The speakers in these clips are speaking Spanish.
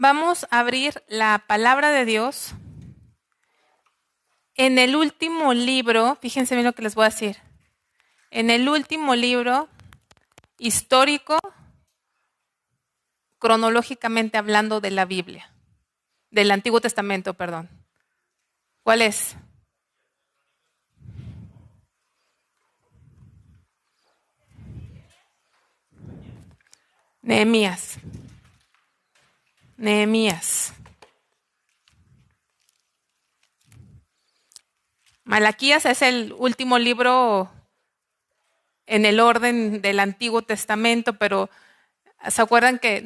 Vamos a abrir la palabra de Dios en el último libro, fíjense bien lo que les voy a decir, en el último libro histórico, cronológicamente hablando de la Biblia, del Antiguo Testamento, perdón. ¿Cuál es? Nehemías. Malaquías es el último libro en el orden del Antiguo Testamento, pero ¿se acuerdan que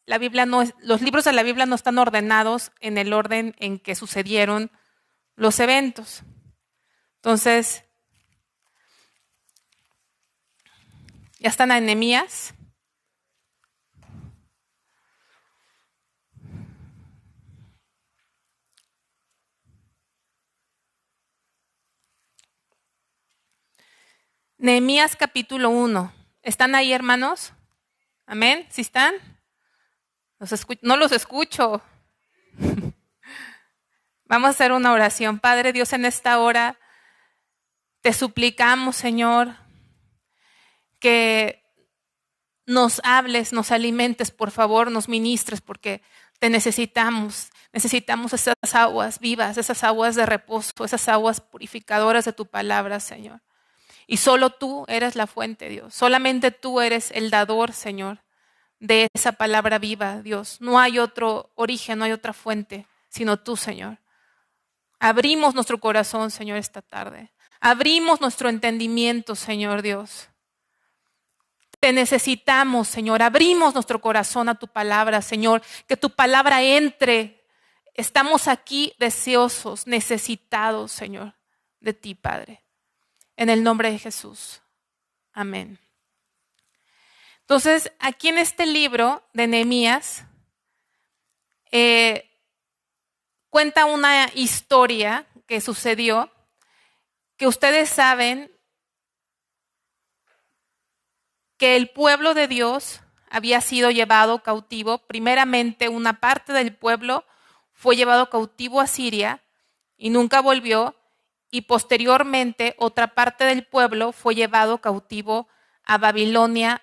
la Biblia los libros de la Biblia no están ordenados en el orden en que sucedieron los eventos? Entonces, ¿ya están en Nehemías? Nehemías capítulo 1. ¿Están ahí, hermanos? ¿Amén? ¿Sí están? No los escucho. Vamos a hacer una oración. Padre Dios, en esta hora te suplicamos, Señor, que nos hables, nos alimentes, por favor, nos ministres, porque te necesitamos. Necesitamos esas aguas vivas, esas aguas de reposo, esas aguas purificadoras de tu palabra, Señor. Y solo tú eres la fuente, Dios. Solamente tú eres el dador, Señor, de esa palabra viva, Dios. No hay otro origen, no hay otra fuente, sino tú, Señor. Abrimos nuestro corazón, Señor, esta tarde. Abrimos nuestro entendimiento, Señor Dios. Te necesitamos, Señor. Abrimos nuestro corazón a tu palabra, Señor. Que tu palabra entre. Estamos aquí deseosos, necesitados, Señor, de ti, Padre. En el nombre de Jesús. Amén. Entonces, aquí en este libro de Nehemías, cuenta una historia que sucedió, que ustedes saben que el pueblo de Dios había sido llevado cautivo. Primeramente, una parte del pueblo fue llevado cautivo a Siria y nunca volvió. Y posteriormente, otra parte del pueblo fue llevado cautivo a Babilonia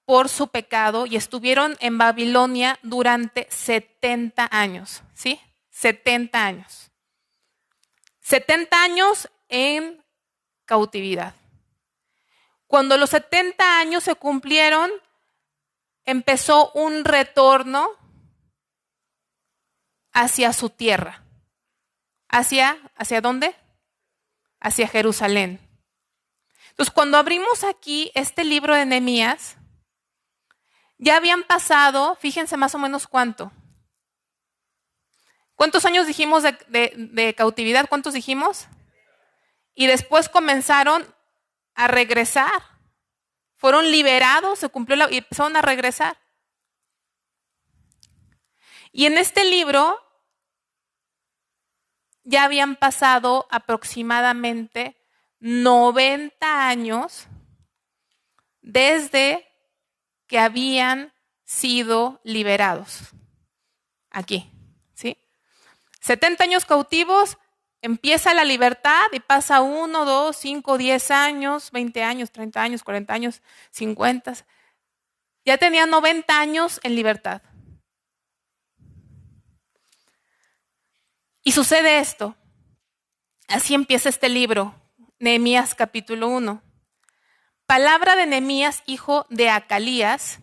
por su pecado y estuvieron en Babilonia durante 70 años, ¿sí? 70 años. 70 años en cautividad. Cuando los 70 años se cumplieron, empezó un retorno hacia su tierra. ¿Hacia dónde? Hacia Jerusalén. Entonces, cuando abrimos aquí este libro de Nehemías, ya habían pasado, fíjense más o menos cuánto. ¿Cuántos años dijimos de cautividad? ¿Cuántos dijimos? Y después comenzaron a regresar. Fueron liberados, se cumplió y empezaron a regresar. Y en este libro ya habían pasado aproximadamente 90 años desde que habían sido liberados. Aquí, ¿sí? 70 años cautivos, empieza la libertad y pasa 1, 2, 5, 10 años, 20 años, 30 años, 40 años, 50. Ya tenían 90 años en libertad. Y sucede esto. Así empieza este libro, Nehemías capítulo 1. Palabra de Nehemías, hijo de Acalías,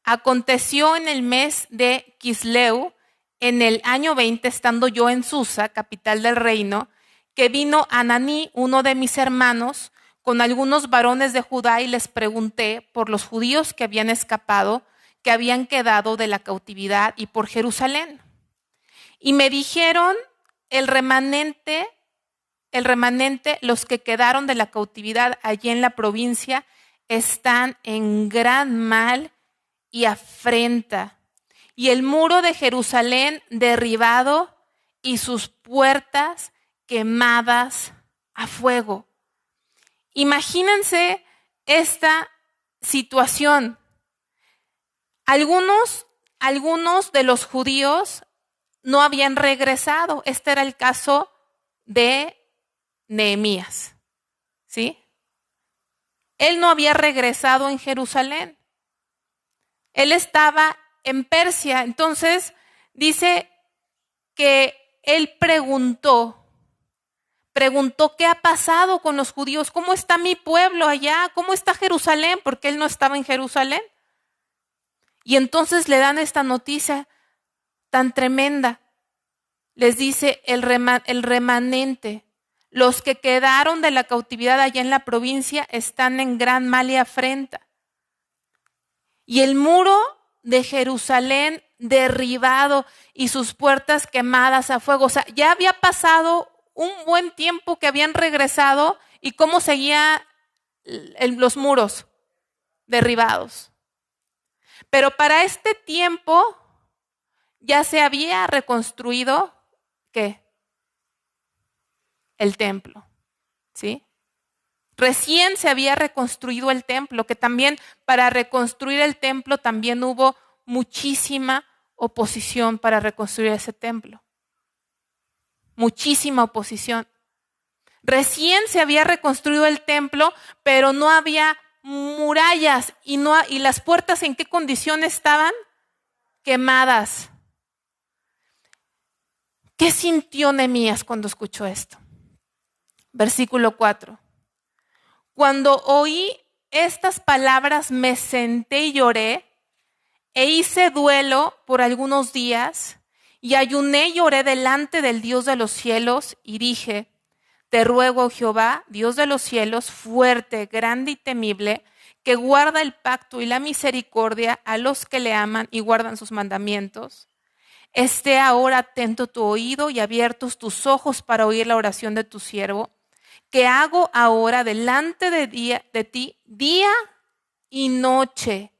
aconteció en el mes de Quisleu, en el año 20, estando yo en Susa, capital del reino, que vino Ananí, uno de mis hermanos, con algunos varones de Judá, y les pregunté por los judíos que habían escapado, que habían quedado de la cautividad, y por Jerusalén. Y me dijeron, el remanente, los que quedaron de la cautividad allí en la provincia, están en gran mal y afrenta, y el muro de Jerusalén derribado y sus puertas quemadas a fuego. Imagínense esta situación. Algunos algunos de los judíos no habían regresado. Este era el caso de Nehemías, ¿sí? Él no había regresado en Jerusalén. Él estaba en Persia. Entonces dice que él preguntó qué ha pasado con los judíos, cómo está mi pueblo allá, cómo está Jerusalén, porque él no estaba en Jerusalén. Y entonces le dan esta noticia tan tremenda. Les dice el remanente, los que quedaron de la cautividad allá en la provincia están en gran mal y afrenta. Y el muro de Jerusalén derribado y sus puertas quemadas a fuego. O sea, ya había pasado un buen tiempo que habían regresado y cómo seguían los muros derribados. Pero para este tiempo ya se había reconstruido, ¿qué? El templo, ¿sí? Recién se había reconstruido el templo, que también para reconstruir el templo también hubo muchísima oposición para reconstruir ese templo. Muchísima oposición. Recién se había reconstruido el templo, pero no había murallas y las puertas, ¿en qué condición estaban? Quemadas. ¿Qué sintió Nehemías cuando escuchó esto? Versículo 4. Cuando oí estas palabras me senté y lloré e hice duelo por algunos días y ayuné y oré delante del Dios de los cielos y dije: te ruego, Jehová, Dios de los cielos, fuerte, grande y temible, que guarda el pacto y la misericordia a los que le aman y guardan sus mandamientos. Esté ahora atento tu oído y abiertos tus ojos para oír la oración de tu siervo, que hago ahora delante de ti día y noche,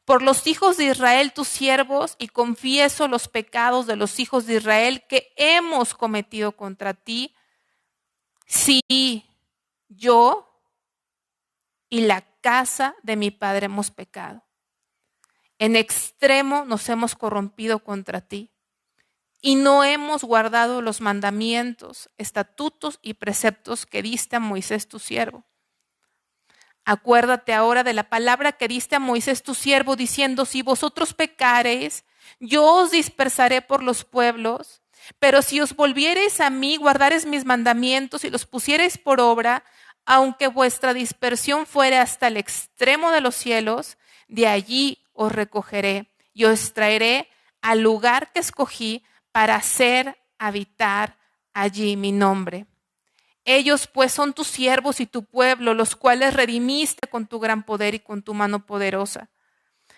por los hijos de Israel tus siervos, y confieso los pecados de los hijos de Israel que hemos cometido contra ti. Sí, yo y la casa de mi padre hemos pecado. En extremo nos hemos corrompido contra ti y no hemos guardado los mandamientos, estatutos y preceptos que diste a Moisés tu siervo. Acuérdate ahora de la palabra que diste a Moisés tu siervo, diciendo: si vosotros pecareis, yo os dispersaré por los pueblos. Pero si os volviereis a mí, guardareis mis mandamientos y los pusiereis por obra, aunque vuestra dispersión fuere hasta el extremo de los cielos, de allí os recogeré y os traeré al lugar que escogí para hacer habitar allí mi nombre. Ellos pues son tus siervos y tu pueblo, los cuales redimiste con tu gran poder y con tu mano poderosa.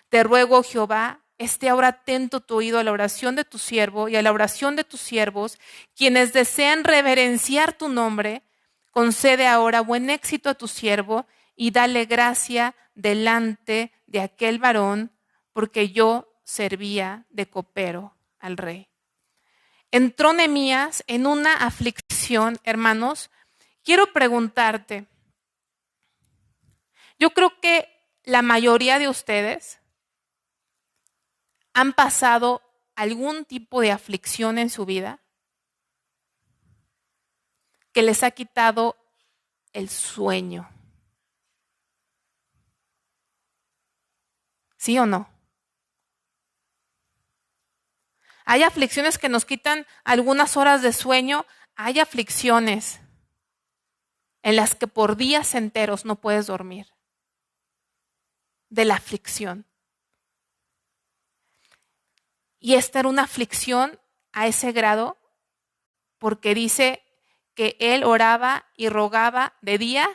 Te ruego, Jehová, esté ahora atento tu oído a la oración de tu siervo y a la oración de tus siervos, quienes desean reverenciar tu nombre. Concede ahora buen éxito a tu siervo y dale gracia delante de aquel varón, porque yo servía de copero al rey. Entró Nehemías en una aflicción, hermanos. Quiero preguntarte, yo creo que la mayoría de ustedes han pasado algún tipo de aflicción en su vida que les ha quitado el sueño. ¿Sí o no? Hay aflicciones que nos quitan algunas horas de sueño. Hay aflicciones en las que por días enteros no puedes dormir. De la aflicción. Y esta era una aflicción a ese grado porque dice que él oraba y rogaba de día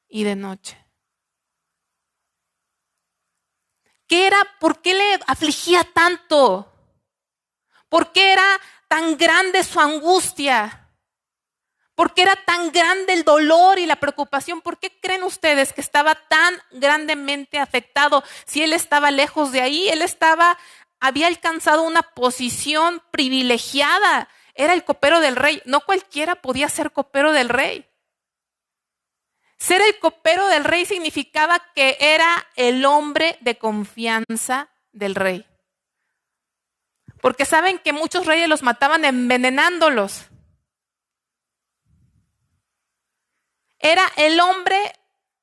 y de noche. ¿Qué era? ¿Por qué le afligía tanto? ¿Por qué era tan grande su angustia? ¿Por qué era tan grande el dolor y la preocupación? ¿Por qué creen ustedes que estaba tan grandemente afectado? Si él estaba lejos de ahí, había alcanzado una posición privilegiada. Era el copero del rey. No cualquiera podía ser copero del rey. Ser el copero del rey significaba que era el hombre de confianza del rey. Porque saben que muchos reyes los mataban envenenándolos. Era el hombre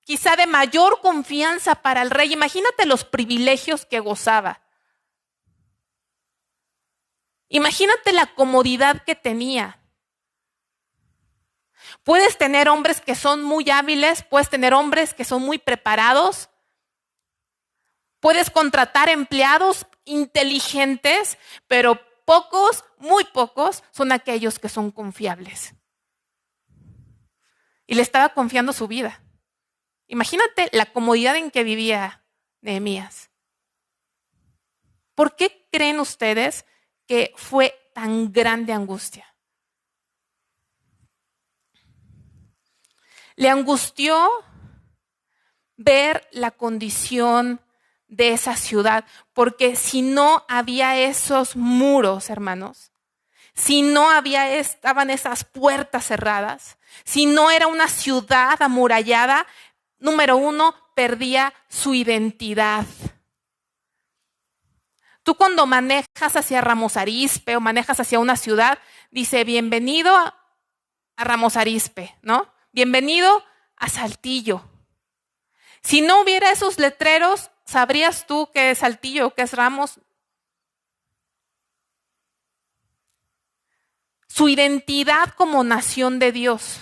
quizá de mayor confianza para el rey. Imagínate los privilegios que gozaba. Imagínate la comodidad que tenía. Puedes tener hombres que son muy hábiles, puedes tener hombres que son muy preparados, puedes contratar empleados inteligentes, pero pocos, muy pocos, son aquellos que son confiables. Y le estaba confiando su vida. Imagínate la comodidad en que vivía Nehemías. ¿Por qué creen ustedes que fue tan grande angustia? Le angustió ver la condición de esa ciudad, porque si no había esos muros, hermanos, si no estaban esas puertas cerradas, si no era una ciudad amurallada, número uno, perdía su identidad. Tú cuando manejas hacia Ramos Arizpe o manejas hacia una ciudad, dice bienvenido a Ramos Arizpe, ¿no? Bienvenido a Saltillo. Si no hubiera esos letreros, ¿sabrías tú qué es Saltillo o qué es Ramos? Su identidad como nación de Dios.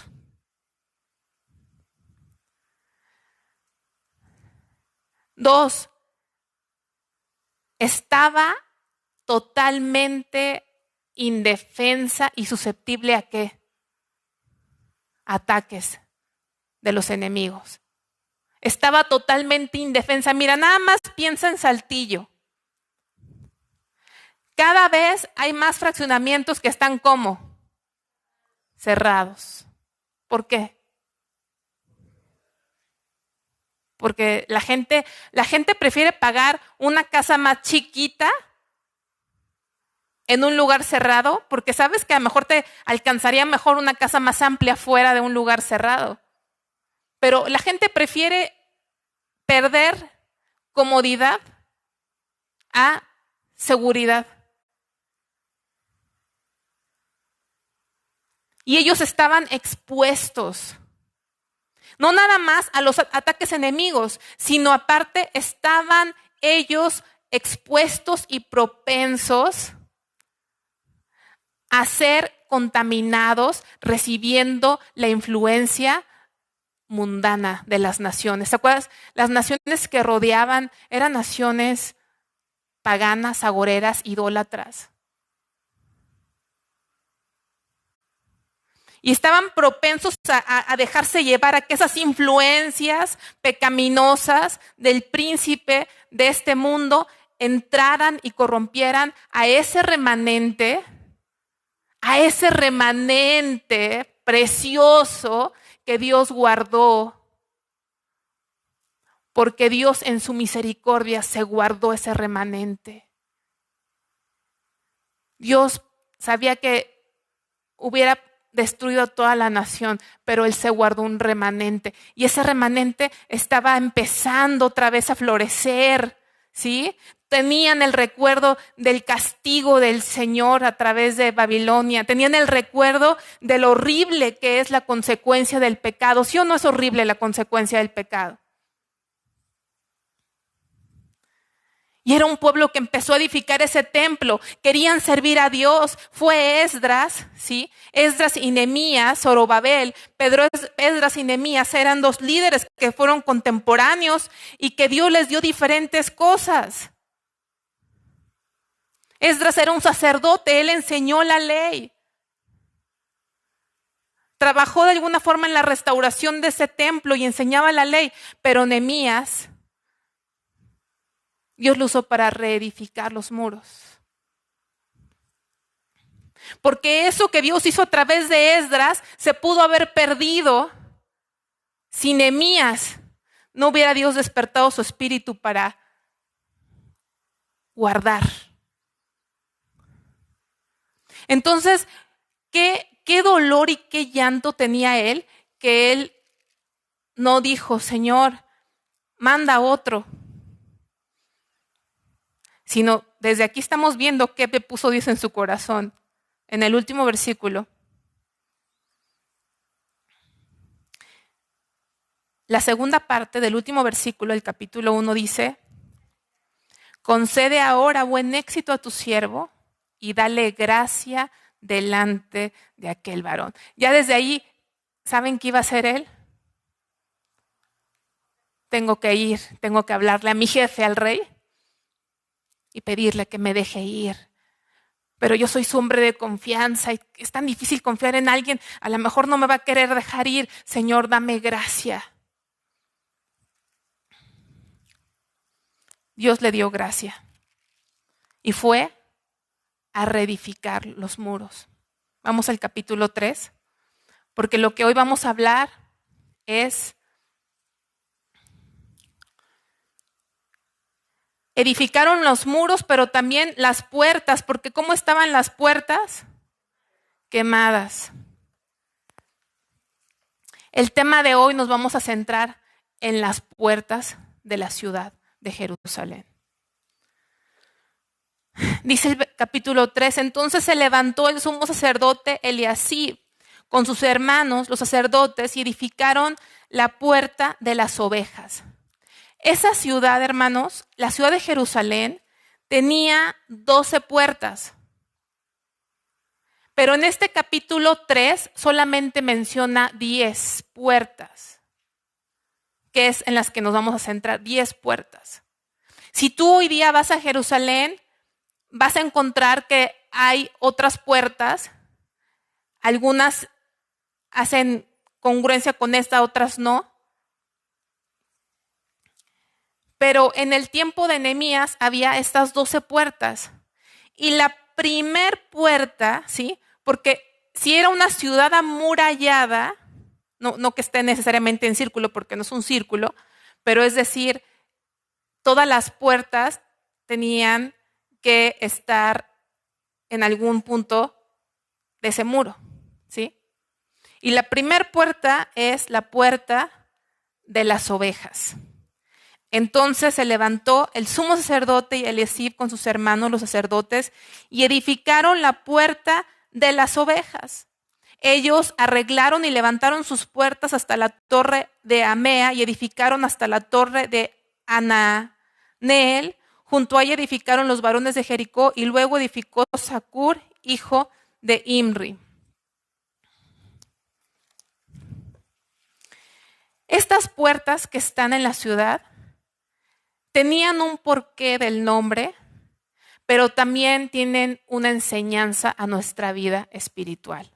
Dos, estaba totalmente indefensa y susceptible ¿a qué? Ataques de los enemigos. Estaba totalmente indefensa. Mira, nada más piensa en Saltillo. Cada vez hay más fraccionamientos que están ¿cómo? Cerrados. ¿Por qué? Porque la gente prefiere pagar una casa más chiquita en un lugar cerrado, porque sabes que a lo mejor te alcanzaría mejor una casa más amplia fuera de un lugar cerrado. Pero la gente prefiere perder comodidad a seguridad. Y ellos estaban expuestos. No nada más a los ataques enemigos, sino aparte estaban ellos expuestos y propensos a ser contaminados, recibiendo la influencia mundana de las naciones. ¿Te acuerdas? Las naciones que rodeaban eran naciones paganas, agoreras, idólatras. Y estaban propensos a dejarse llevar a que esas influencias pecaminosas del príncipe de este mundo entraran y corrompieran a ese remanente precioso que Dios guardó, porque Dios en su misericordia se guardó ese remanente. Dios sabía que hubiera destruido a toda la nación, pero Él se guardó un remanente. Y ese remanente estaba empezando otra vez a florecer, ¿sí? Tenían el recuerdo del castigo del Señor a través de Babilonia. Tenían el recuerdo de lo horrible que es la consecuencia del pecado. ¿Sí o no es horrible la consecuencia del pecado? Y era un pueblo que empezó a edificar ese templo. Querían servir a Dios. Fue Esdras, ¿sí? Esdras y Nehemías, Zorobabel. Esdras y Nehemías eran dos líderes que fueron contemporáneos y que Dios les dio diferentes cosas. Esdras era un sacerdote, él enseñó la ley. Trabajó de alguna forma en la restauración de ese templo y enseñaba la ley. Pero Nehemías, Dios lo usó para reedificar los muros. Porque eso que Dios hizo a través de Esdras se pudo haber perdido si Nehemías no hubiera Dios despertado su espíritu para guardar. Entonces, qué dolor y qué llanto tenía él, que él no dijo, Señor, manda otro. sino desde aquí estamos viendo qué puso Dios en su corazón. En el último versículo, la segunda parte del último versículo del capítulo 1 dice: concede ahora buen éxito a tu siervo y dale gracia delante de aquel varón. Ya desde ahí, ¿saben qué iba a hacer él? Tengo que ir, tengo que hablarle a mi jefe, al rey, y pedirle que me deje ir. Pero yo soy su hombre de confianza y es tan difícil confiar en alguien. A lo mejor no me va a querer dejar ir. Señor, dame gracia. Dios le dio gracia y fue a reedificar los muros. Vamos al capítulo 3, porque lo que hoy vamos a hablar es edificaron los muros, pero también las puertas, porque ¿cómo estaban las puertas? Quemadas. El tema de hoy nos vamos a centrar en las puertas de la ciudad de Jerusalén. Dice el capítulo 3, entonces se levantó el sumo sacerdote Eliasib con sus hermanos, los sacerdotes, y edificaron la puerta de las ovejas. Esa ciudad, hermanos, la ciudad de Jerusalén, tenía 12 puertas. Pero en este capítulo 3 solamente menciona 10 puertas, que es en las que nos vamos a centrar, 10 puertas. Si tú hoy día vas a Jerusalén, vas a encontrar que hay otras puertas, algunas hacen congruencia con esta, otras no. Pero en el tiempo de Nehemías había estas 12 puertas. Y la primer puerta, ¿sí? Porque si era una ciudad amurallada, no que esté necesariamente en círculo, porque no es un círculo, pero es decir, todas las puertas tenían que estar en algún punto de ese muro, ¿sí? Y la primer puerta es la puerta de las ovejas. Entonces se levantó el sumo sacerdote y Eliasib con sus hermanos los sacerdotes y edificaron la puerta de las ovejas. Ellos arreglaron y levantaron sus puertas hasta la torre de Amea y edificaron hasta la torre de Ananeel. Junto a ella edificaron los varones de Jericó y luego edificó Zacur, hijo de Imri. Estas puertas que están en la ciudad tenían un porqué del nombre, pero también tienen una enseñanza a nuestra vida espiritual.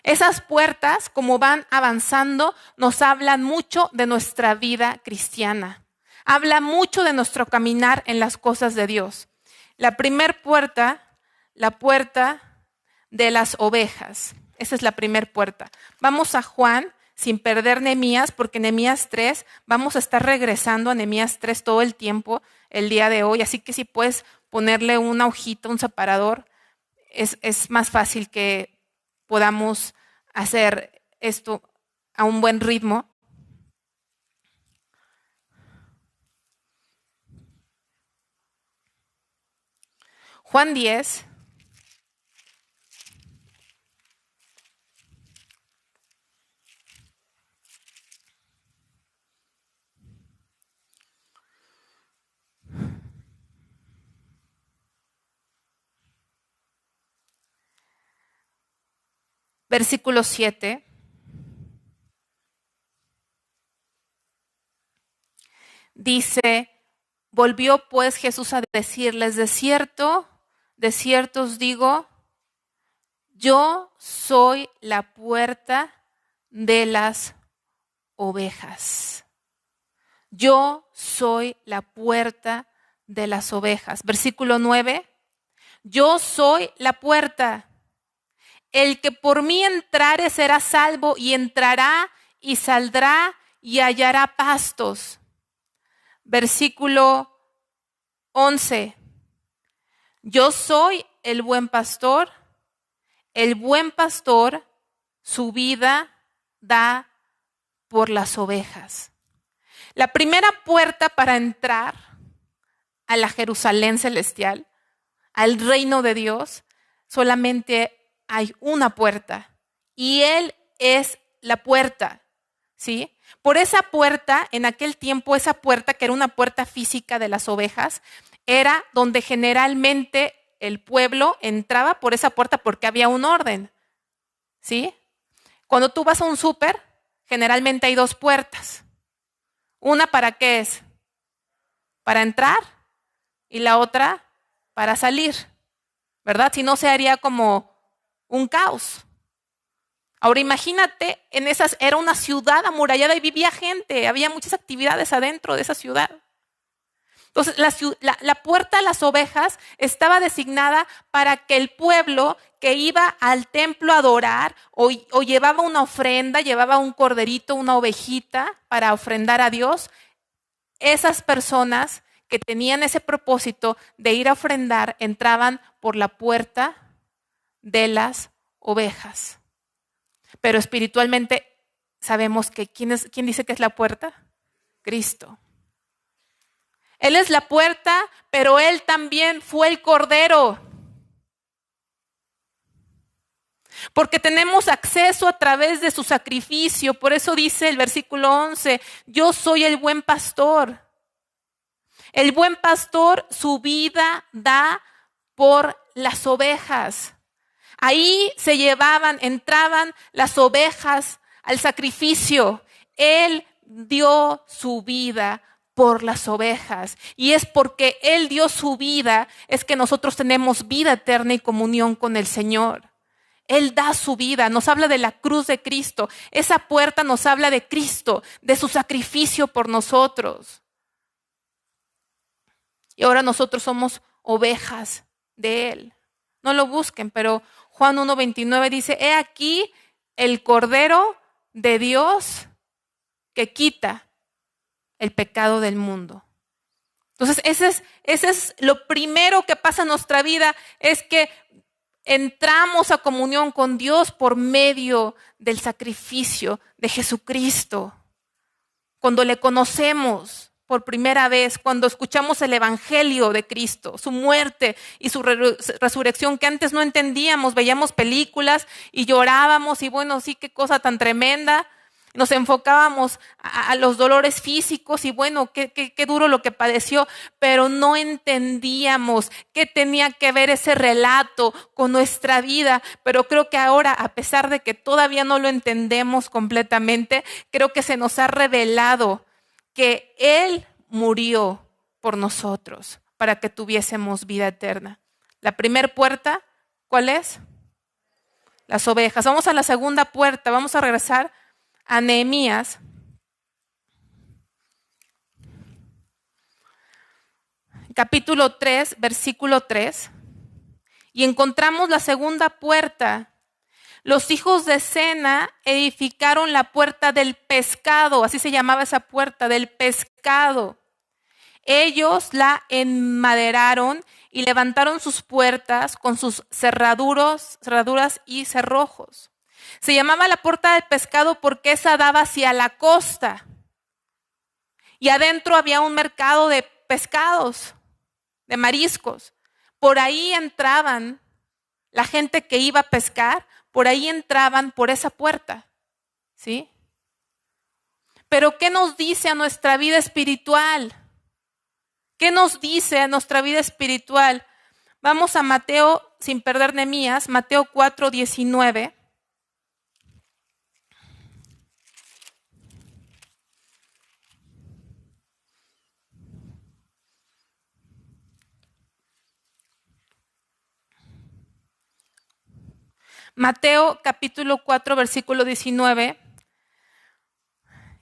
Esas puertas, como van avanzando, nos hablan mucho de nuestra vida cristiana. Habla mucho de nuestro caminar en las cosas de Dios. La primer puerta, la puerta de las ovejas. Esa es la primer puerta. Vamos a Juan, sin perder Nehemías, porque Nehemías 3, vamos a estar regresando a Nehemías 3 todo el tiempo, el día de hoy. Así que si puedes ponerle una hojita, un separador, es más fácil que podamos hacer esto a un buen ritmo. Juan 10, versículo 7. Dice, volvió pues Jesús a decirles, de cierto os digo, yo soy la puerta de las ovejas. Yo soy la puerta de las ovejas. Versículo 9, yo soy la puerta. El que por mí entrare será salvo y entrará y saldrá y hallará pastos. Versículo 11. Yo soy el buen pastor su vida da por las ovejas. La primera puerta para entrar a la Jerusalén celestial, al reino de Dios, solamente hay una puerta y Él es la puerta, ¿sí? Por esa puerta, en aquel tiempo, esa puerta que era una puerta física de las ovejas, era donde generalmente el pueblo entraba por esa puerta porque había un orden, ¿sí? Cuando tú vas a un súper, generalmente hay dos puertas. Una para qué es? Para entrar y la otra para salir, ¿verdad? Si no se haría como un caos. Ahora imagínate, era una ciudad amurallada y vivía gente, había muchas actividades adentro de esa ciudad. Entonces la puerta de las ovejas estaba designada para que el pueblo que iba al templo a adorar o llevaba una ofrenda, llevaba un corderito, una ovejita para ofrendar a Dios, esas personas que tenían ese propósito de ir a ofrendar entraban por la puerta de las ovejas. Pero espiritualmente sabemos que ¿quién dice que es la puerta? Cristo. Él es la puerta, pero Él también fue el cordero. Porque tenemos acceso a través de su sacrificio. Por eso dice el versículo 11, yo soy el buen pastor. El buen pastor su vida da por las ovejas. Ahí entraban las ovejas al sacrificio. Él dio su vida por las ovejas. Y es porque Él dio su vida, es que nosotros tenemos vida eterna y comunión con el Señor. Él da su vida, nos habla de la cruz de Cristo. Esa puerta nos habla de Cristo, de su sacrificio por nosotros. Y ahora nosotros somos ovejas de Él. No lo busquen, pero Juan 1:29 dice, he aquí el Cordero de Dios que quita el pecado del mundo. Entonces, ese es lo primero que pasa en nuestra vida, es que entramos a comunión con Dios por medio del sacrificio de Jesucristo. Cuando le conocemos por primera vez, cuando escuchamos el evangelio de Cristo, su muerte y su resurrección que antes no entendíamos, veíamos películas y llorábamos y bueno, sí, qué cosa tan tremenda. Nos enfocábamos a los dolores físicos y bueno, qué duro lo que padeció, pero no entendíamos qué tenía que ver ese relato con nuestra vida. Pero creo que ahora, a pesar de que todavía no lo entendemos completamente, creo que se nos ha revelado que Él murió por nosotros para que tuviésemos vida eterna. La primera puerta, ¿cuál es? Las ovejas. Vamos a la segunda puerta, vamos a regresar a Nehemías, capítulo 3, versículo 3, y encontramos la segunda puerta. Los hijos de Sena edificaron la puerta del pescado, así se llamaba esa puerta, del pescado. Ellos la enmaderaron y levantaron sus puertas con sus cerraduras y cerrojos. Se llamaba la puerta del pescado porque esa daba hacia la costa. Y adentro había un mercado de pescados, de mariscos. Por ahí entraban la gente que iba a pescar, por ahí entraban por esa puerta, ¿sí? Pero ¿qué nos dice a nuestra vida espiritual? ¿Qué nos dice a nuestra vida espiritual? Vamos a Mateo, sin perder Nehemías, Mateo 4:19. Mateo capítulo 4, versículo 19.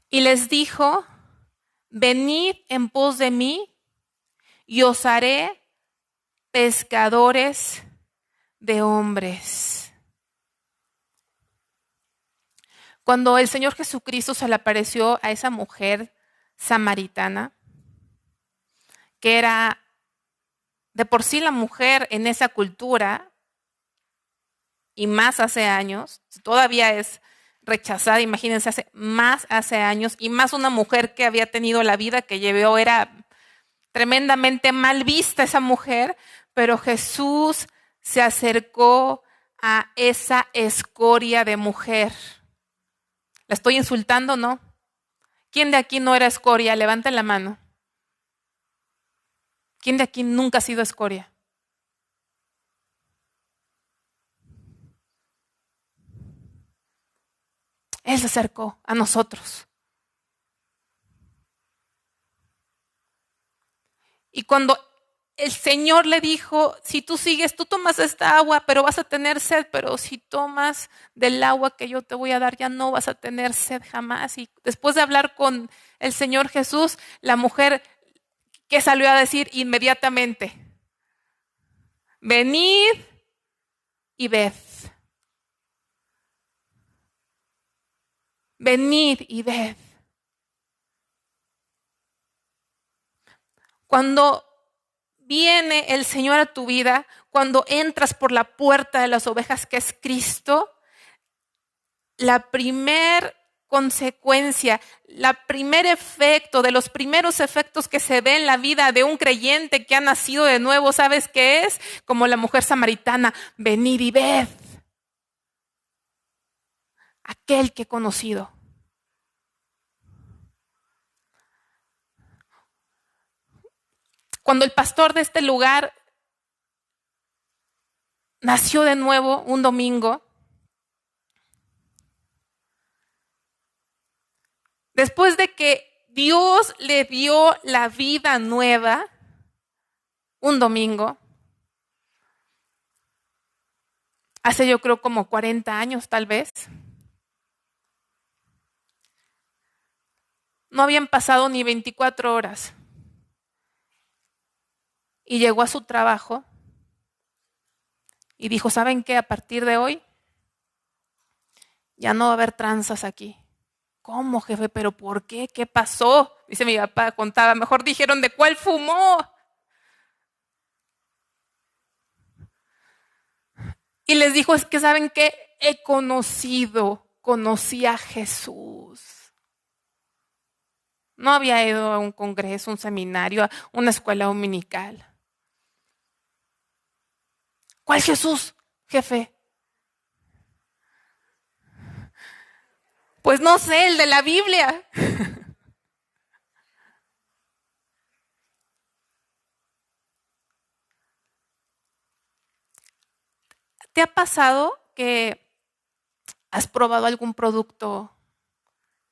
Y les dijo, venid en pos de mí y os haré pescadores de hombres. Cuando el Señor Jesucristo se le apareció a esa mujer samaritana, que era de por sí la mujer en esa cultura, y más hace años, todavía es rechazada, imagínense, hace años, y más una mujer que había tenido la vida que llevó, era tremendamente mal vista esa mujer, pero Jesús se acercó a esa escoria de mujer. ¿La estoy insultando, no? ¿Quién de aquí no era escoria? Levanten la mano. ¿Quién de aquí nunca ha sido escoria? Él se acercó a nosotros. Y cuando el Señor le dijo, si tú sigues, tú tomas esta agua, pero vas a tener sed, pero si tomas del agua que yo te voy a dar, ya no vas a tener sed jamás. Y después de hablar con el Señor Jesús, la mujer, ¿qué salió a decir inmediatamente? Venid y ved. Venid y ved. Cuando viene el Señor a tu vida, cuando entras por la puerta de las ovejas que es Cristo, la primer consecuencia, el primer efecto, de los primeros efectos que se ve en la vida de un creyente que ha nacido de nuevo, ¿sabes qué es? Como la mujer samaritana, venid y ved. Aquel que he conocido. Cuando el pastor de este lugar nació de nuevo un domingo, después de que Dios le dio la vida nueva, un domingo, hace yo creo como 40 años tal vez, no habían pasado ni 24 horas y llegó a su trabajo y dijo, ¿saben qué? A partir de hoy ya no va a haber tranzas aquí. ¿Cómo, jefe? ¿Pero por qué? ¿Qué pasó? Dice mi papá, contaba, mejor dijeron, ¿de cuál fumó? Y les dijo, es que ¿saben qué? Conocí a Jesús. No había ido a un congreso, un seminario, a una escuela dominical. ¿Cuál Jesús, jefe? Pues no sé, el de la Biblia. ¿Te ha pasado que has probado algún producto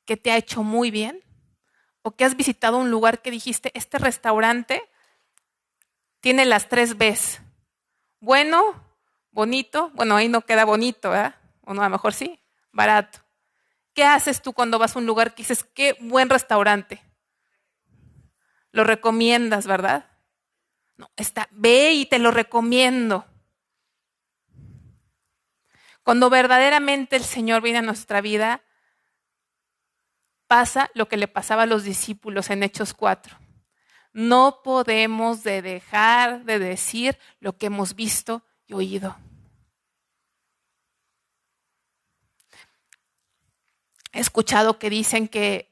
que te ha hecho muy bien? ¿O que has visitado un lugar que dijiste, este restaurante tiene las 3 Bs? Bueno, bonito, bueno, ahí no queda bonito, ¿verdad? O no, a lo mejor sí, barato. ¿Qué haces tú cuando vas a un lugar que dices, qué buen restaurante? Lo recomiendas, ¿verdad? No, ve y te lo recomiendo. Cuando verdaderamente el Señor viene a nuestra vida, pasa lo que le pasaba a los discípulos en Hechos 4. No podemos dejar de decir lo que hemos visto y oído. He escuchado que dicen que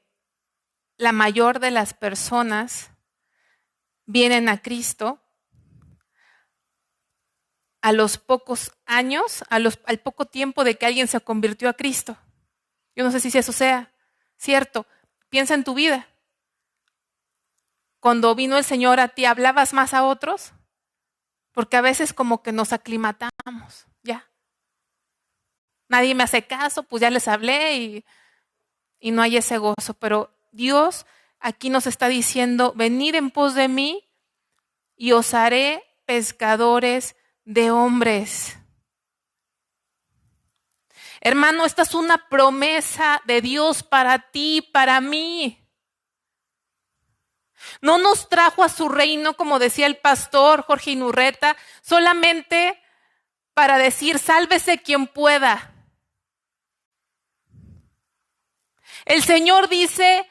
la mayor de las personas vienen a Cristo a los pocos años, al poco tiempo de que alguien se convirtió a Cristo. Yo no sé si eso sea cierto. Piensa en tu vida. Cuando vino el Señor a ti, ¿hablabas más a otros? Porque a veces como que nos aclimatamos, ya. Nadie me hace caso, pues ya les hablé y no hay ese gozo. Pero Dios aquí nos está diciendo, venid en pos de mí y os haré pescadores de hombres. Hermano, esta es una promesa de Dios para ti, para mí. No nos trajo a su reino, como decía el pastor Jorge Inurreta, solamente para decir, sálvese quien pueda. El Señor dice,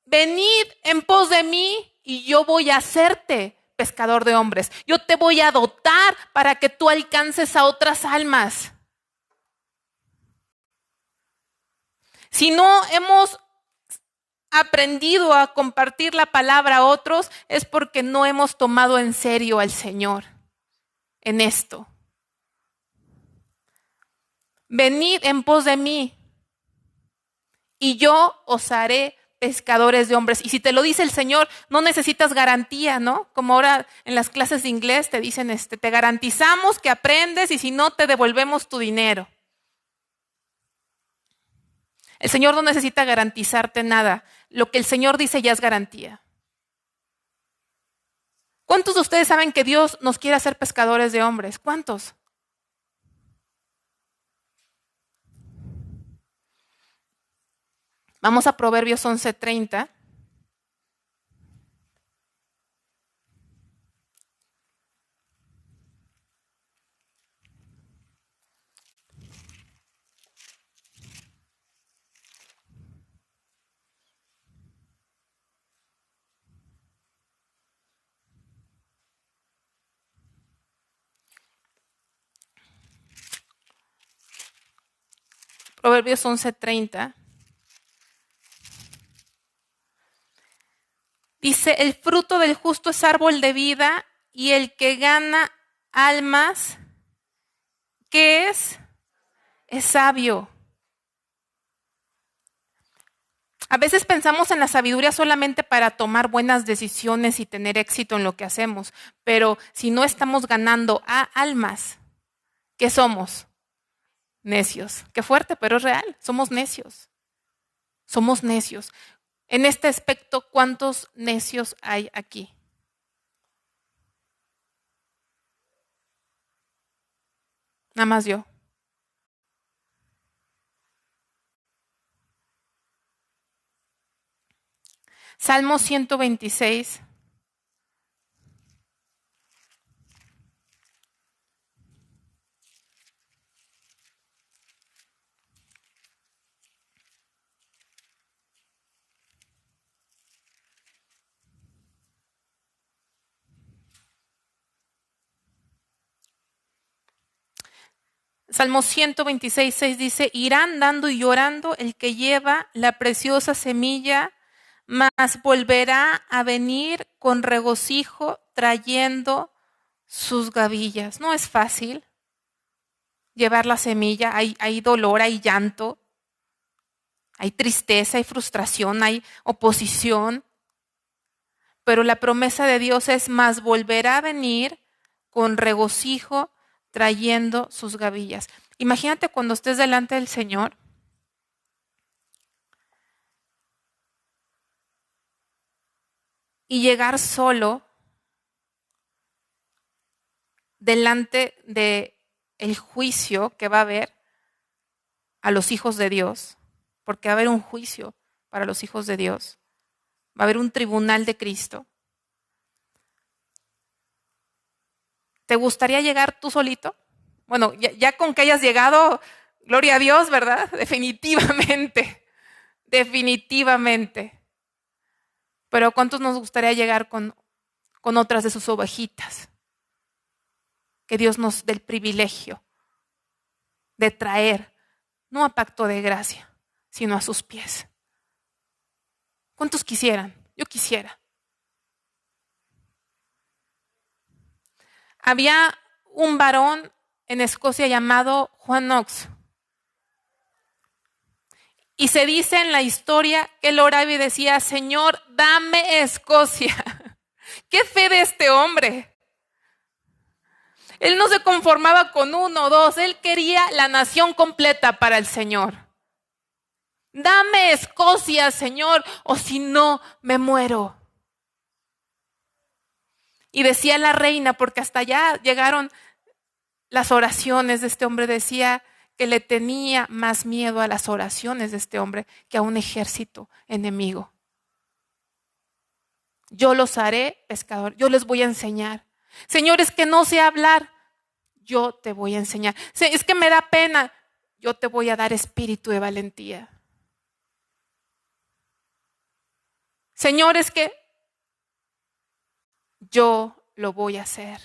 venid en pos de mí y yo voy a hacerte pescador de hombres. Yo te voy a dotar para que tú alcances a otras almas. Si no hemos aprendido a compartir la palabra a otros es porque no hemos tomado en serio al Señor en esto. Venid en pos de mí y yo os haré pescadores de hombres. Y si te lo dice el Señor, no necesitas garantía, ¿no? Como ahora en las clases de inglés te dicen, te garantizamos que aprendes y si no te devolvemos tu dinero. El Señor no necesita garantizarte nada. Lo que el Señor dice ya es garantía. ¿Cuántos de ustedes saben que Dios nos quiere hacer pescadores de hombres? ¿Cuántos? Vamos a Proverbios 11:30. Proverbios 11:30. Dice, el fruto del justo es árbol de vida y el que gana almas, ¿qué es? Es sabio. A veces pensamos en la sabiduría solamente para tomar buenas decisiones y tener éxito en lo que hacemos, pero si no estamos ganando a almas, ¿qué somos? Necios. Qué fuerte, pero es real. Somos necios. Somos necios. En este aspecto, ¿cuántos necios hay aquí? Nada más yo. Salmo 126. Salmo 126:6 dice, irán dando y llorando el que lleva la preciosa semilla, mas volverá a venir con regocijo trayendo sus gavillas. No es fácil llevar la semilla, hay dolor, hay llanto, hay tristeza, hay frustración, hay oposición, pero la promesa de Dios es más volverá a venir con regocijo trayendo sus gavillas. Imagínate cuando estés delante del Señor y llegar solo delante de el juicio que va a haber a los hijos de Dios, porque va a haber un juicio para los hijos de Dios, va a haber un tribunal de Cristo. ¿Te gustaría llegar tú solito? Bueno, ya con que hayas llegado, gloria a Dios, ¿verdad? Definitivamente, definitivamente. Pero ¿cuántos nos gustaría llegar con otras de sus ovejitas? Que Dios nos dé el privilegio de traer, no a pacto de gracia, sino a sus pies. ¿Cuántos quisieran? Yo quisiera. Había un varón en Escocia llamado Juan Knox. Y se dice en la historia que él oraba y decía, Señor, dame Escocia. ¡Qué fe de este hombre! Él no se conformaba con uno o dos, él quería la nación completa para el Señor. Dame Escocia, Señor, o si no, me muero. Y decía la reina, porque hasta allá llegaron las oraciones de este hombre, decía que le tenía más miedo a las oraciones de este hombre que a un ejército enemigo. Yo los haré pescador, yo les voy a enseñar. Señor, es que no sé hablar, yo te voy a enseñar. Es que me da pena, yo te voy a dar espíritu de valentía. Señor, es que yo lo voy a hacer.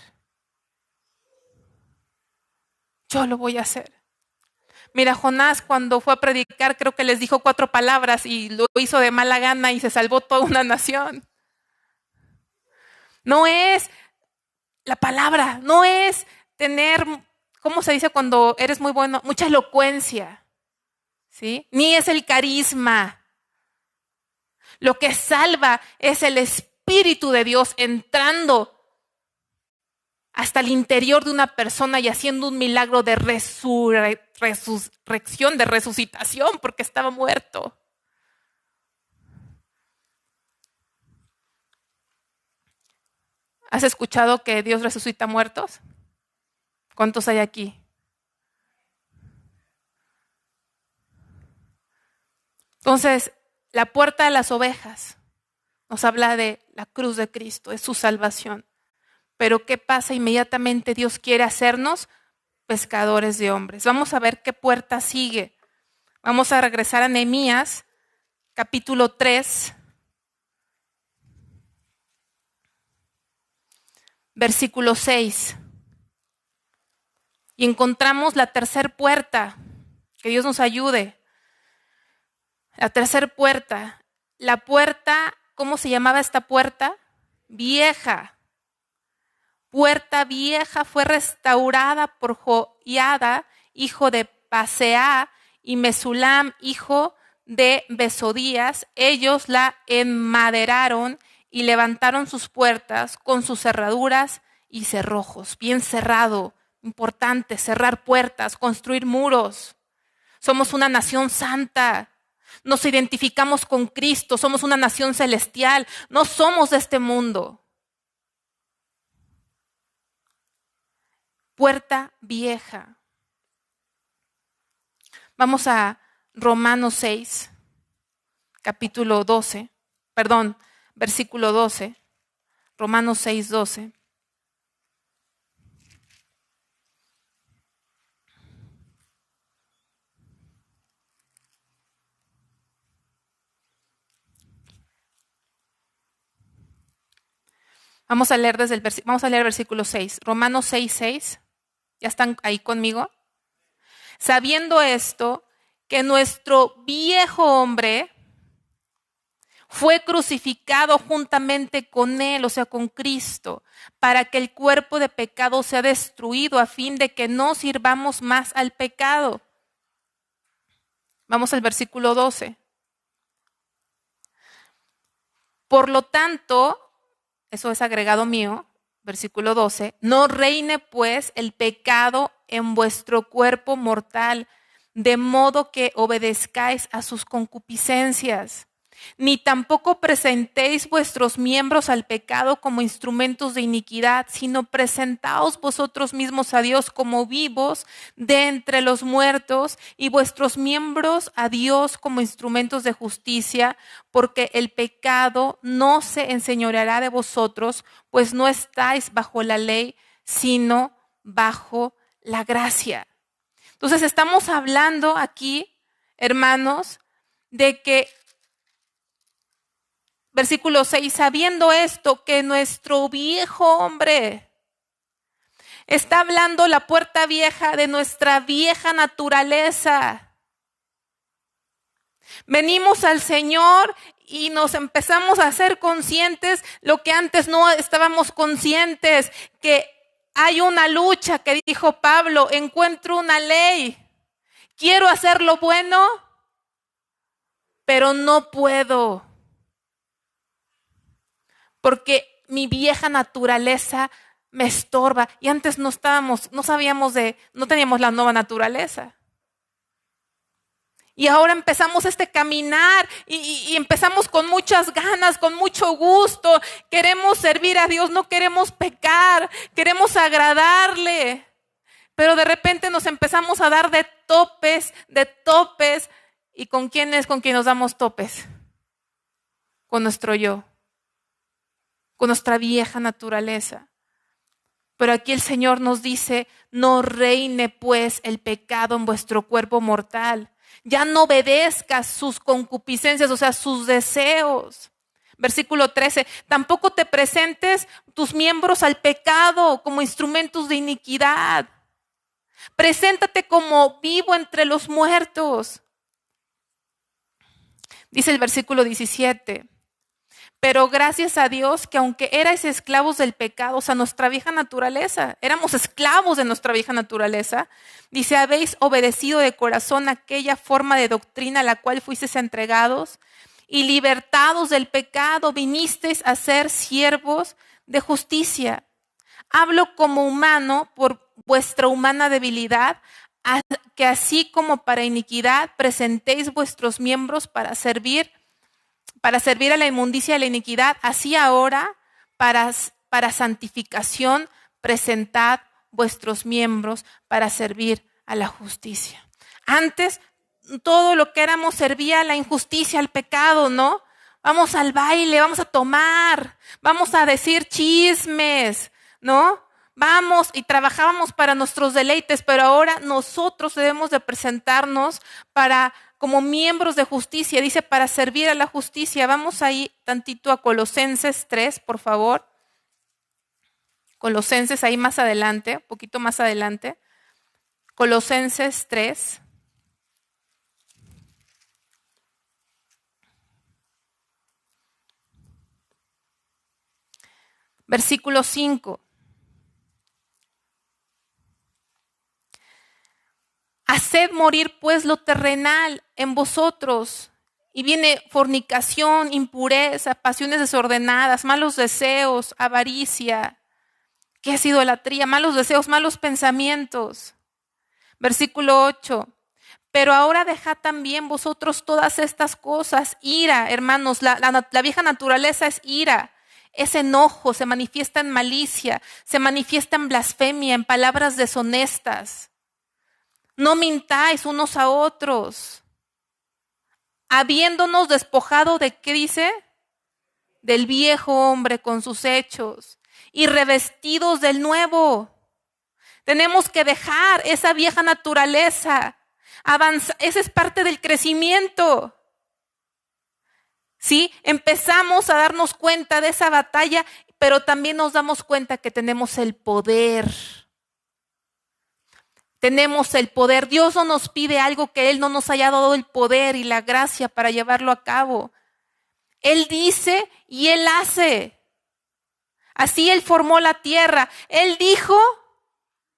Yo lo voy a hacer. Mira, Jonás cuando fue a predicar creo que les dijo 4 palabras y lo hizo de mala gana y se salvó toda una nación. No es la palabra, no es tener, ¿cómo se dice cuando eres muy bueno? Mucha elocuencia, ¿sí? Ni es el carisma. Lo que salva es el Espíritu de Dios entrando hasta el interior de una persona y haciendo un milagro de resurrección, de resucitación, porque estaba muerto. ¿Has escuchado que Dios resucita muertos? ¿Cuántos hay aquí? Entonces, la puerta de las ovejas nos habla de la cruz de Cristo, es su salvación. Pero ¿qué pasa? Inmediatamente Dios quiere hacernos pescadores de hombres. Vamos a ver qué puerta sigue. Vamos a regresar a Nehemías, capítulo 3, versículo 6. Y encontramos la tercera puerta. Que Dios nos ayude. La tercera puerta. La puerta, ¿cómo se llamaba esta puerta? Vieja. Puerta vieja fue restaurada por Joiada, hijo de Paseá, y Mesulam, hijo de Besodías. Ellos la enmaderaron y levantaron sus puertas con sus cerraduras y cerrojos. Bien cerrado, importante, cerrar puertas, construir muros. Somos una nación santa. Nos identificamos con Cristo, somos una nación celestial, no somos de este mundo. Puerta vieja. Vamos a Romanos 6, capítulo 12, versículo 12. Romanos 6, 12. Vamos a leer el versículo 6. Romanos 6, 6. ¿Ya están ahí conmigo? Sabiendo esto, que nuestro viejo hombre fue crucificado juntamente con él, o sea, con Cristo, para que el cuerpo de pecado sea destruido a fin de que no sirvamos más al pecado. Vamos al versículo 12. Por lo tanto, eso es agregado mío, versículo 12, no reine pues el pecado en vuestro cuerpo mortal, de modo que obedezcáis a sus concupiscencias. Ni tampoco presentéis vuestros miembros al pecado como instrumentos de iniquidad, sino presentaos vosotros mismos a Dios como vivos de entre los muertos y vuestros miembros a Dios como instrumentos de justicia, porque el pecado no se enseñoreará de vosotros, pues no estáis bajo la ley, sino bajo la gracia. Entonces estamos hablando aquí, hermanos, de que versículo 6, sabiendo esto, que nuestro viejo hombre, está hablando la puerta vieja de nuestra vieja naturaleza. Venimos al Señor y nos empezamos a ser conscientes lo que antes no estábamos conscientes, que hay una lucha, que dijo Pablo, encuentro una ley, quiero hacer lo bueno, pero no puedo. Porque mi vieja naturaleza me estorba. Y antes no teníamos la nueva naturaleza. Y ahora empezamos este caminar y empezamos con muchas ganas, con mucho gusto. Queremos servir a Dios, no queremos pecar, queremos agradarle. Pero de repente nos empezamos a dar de topes. ¿Y con quién es con quien nos damos topes? Con nuestro yo. Con nuestra vieja naturaleza. Pero aquí el Señor nos dice, no reine pues el pecado en vuestro cuerpo mortal. Ya no obedezcas sus concupiscencias, o sea, sus deseos. Versículo 13, tampoco te presentes tus miembros al pecado como instrumentos de iniquidad. Preséntate como vivo entre los muertos. Dice el versículo 17. Pero gracias a Dios que aunque erais esclavos del pecado, o sea, nuestra vieja naturaleza, éramos esclavos de nuestra vieja naturaleza, dice, habéis obedecido de corazón aquella forma de doctrina a la cual fuisteis entregados y libertados del pecado, vinisteis a ser siervos de justicia. Hablo como humano por vuestra humana debilidad, que así como para iniquidad presentéis vuestros miembros para servir a la inmundicia de la iniquidad, así ahora para santificación presentad vuestros miembros para servir a la justicia. Antes todo lo que éramos servía a la injusticia, al pecado, ¿no? Vamos al baile, vamos a tomar, vamos a decir chismes, ¿no? Vamos y trabajábamos para nuestros deleites, pero ahora nosotros debemos de presentarnos como miembros de justicia, dice, para servir a la justicia. Vamos ahí tantito a Colosenses 3, por favor. Colosenses ahí más adelante, un poquito más adelante. Colosenses 3. Versículo 5. Haced morir pues lo terrenal en vosotros. Y viene fornicación, impureza, pasiones desordenadas, malos deseos, avaricia. ¿Qué es idolatría? Malos deseos, malos pensamientos. Versículo 8. Pero ahora dejad también vosotros todas estas cosas. Ira, hermanos, la vieja naturaleza es ira. Es enojo, se manifiesta en malicia, se manifiesta en blasfemia, en palabras deshonestas. No mintáis unos a otros, habiéndonos despojado de, ¿qué dice? Del viejo hombre con sus hechos y revestidos del nuevo. Tenemos que dejar esa vieja naturaleza, avanzar, esa es parte del crecimiento. ¿Sí? Empezamos a darnos cuenta de esa batalla, pero también nos damos cuenta que tenemos el poder. Tenemos el poder. Dios no nos pide algo que Él no nos haya dado el poder y la gracia para llevarlo a cabo. Él dice y Él hace. Así Él formó la tierra. Él dijo,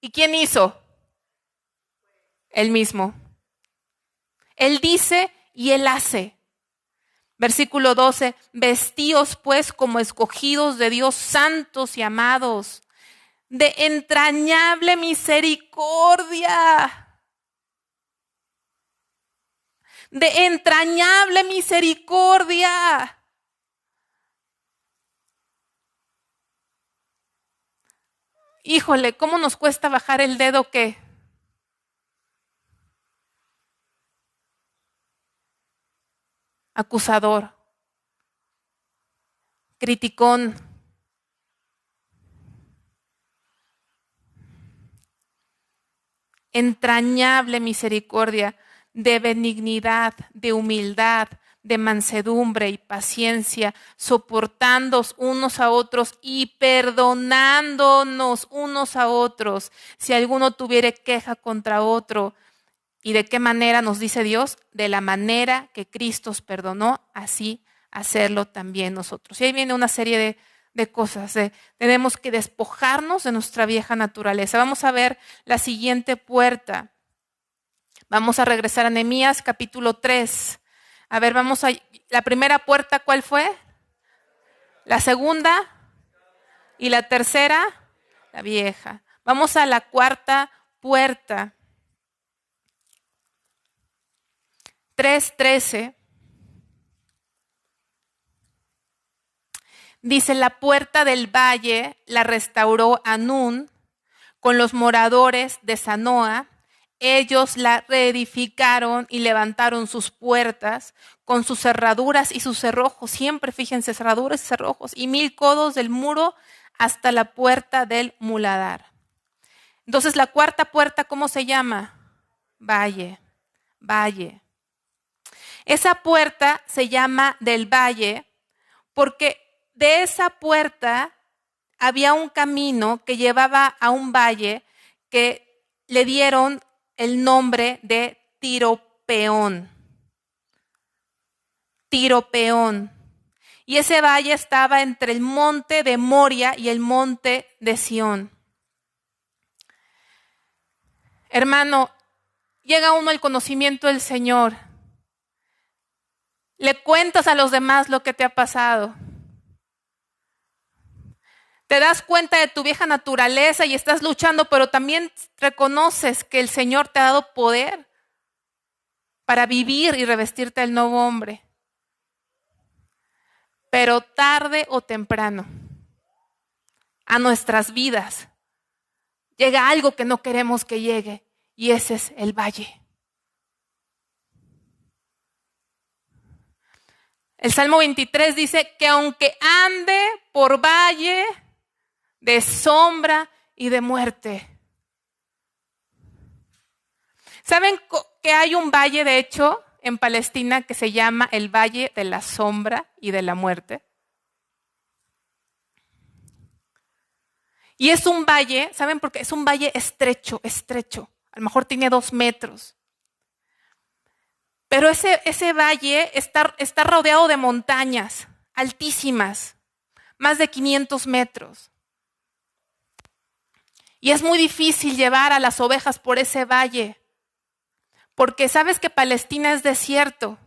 ¿y quién hizo? Él mismo. Él dice y Él hace. Versículo 12, vestíos pues como escogidos de Dios, santos y amados, de entrañable misericordia. De entrañable misericordia. Híjole, ¿cómo nos cuesta bajar el dedo qué? Acusador, criticón. Entrañable misericordia, de benignidad, de humildad, de mansedumbre y paciencia, soportándoos unos a otros y perdonándonos unos a otros, si alguno tuviere queja contra otro. ¿Y de qué manera nos dice Dios? De la manera que Cristo os perdonó, así hacerlo también nosotros. Y ahí viene una serie de cosas. Tenemos que despojarnos de nuestra vieja naturaleza. Vamos a ver la siguiente puerta. Vamos a regresar a Nehemías capítulo 3. A ver, la primera puerta, ¿cuál fue? La segunda y la tercera, la vieja. Vamos a la cuarta puerta. 3:13. Dice, la puerta del valle la restauró Anún con los moradores de Zanoa. Ellos la reedificaron y levantaron sus puertas con sus cerraduras y sus cerrojos. Siempre fíjense, cerraduras y cerrojos. Y 1000 codos del muro hasta la puerta del muladar. Entonces, la cuarta puerta, ¿cómo se llama? Valle. Valle. Esa puerta se llama del valle porque de esa puerta había un camino que llevaba a un valle que le dieron el nombre de Tiropeón. Tiropeón. Y ese valle estaba entre el monte de Moria y el monte de Sión. Hermano, llega uno al conocimiento del Señor. Le cuentas a los demás lo que te ha pasado. Te das cuenta de tu vieja naturaleza y estás luchando, pero también reconoces que el Señor te ha dado poder para vivir y revestirte del nuevo hombre. Pero tarde o temprano, a nuestras vidas, llega algo que no queremos que llegue, y ese es el valle. El Salmo 23 dice que aunque ande por valle de sombra y de muerte. ¿Saben que hay un valle, de hecho, en Palestina que se llama el Valle de la Sombra y de la Muerte? Y es un valle, ¿saben por qué? Es un valle estrecho, estrecho. A lo mejor tiene 2 metros. Pero ese valle está rodeado de montañas altísimas, más de 500 metros. Y es muy difícil llevar a las ovejas por ese valle. Porque sabes que Palestina es desierto.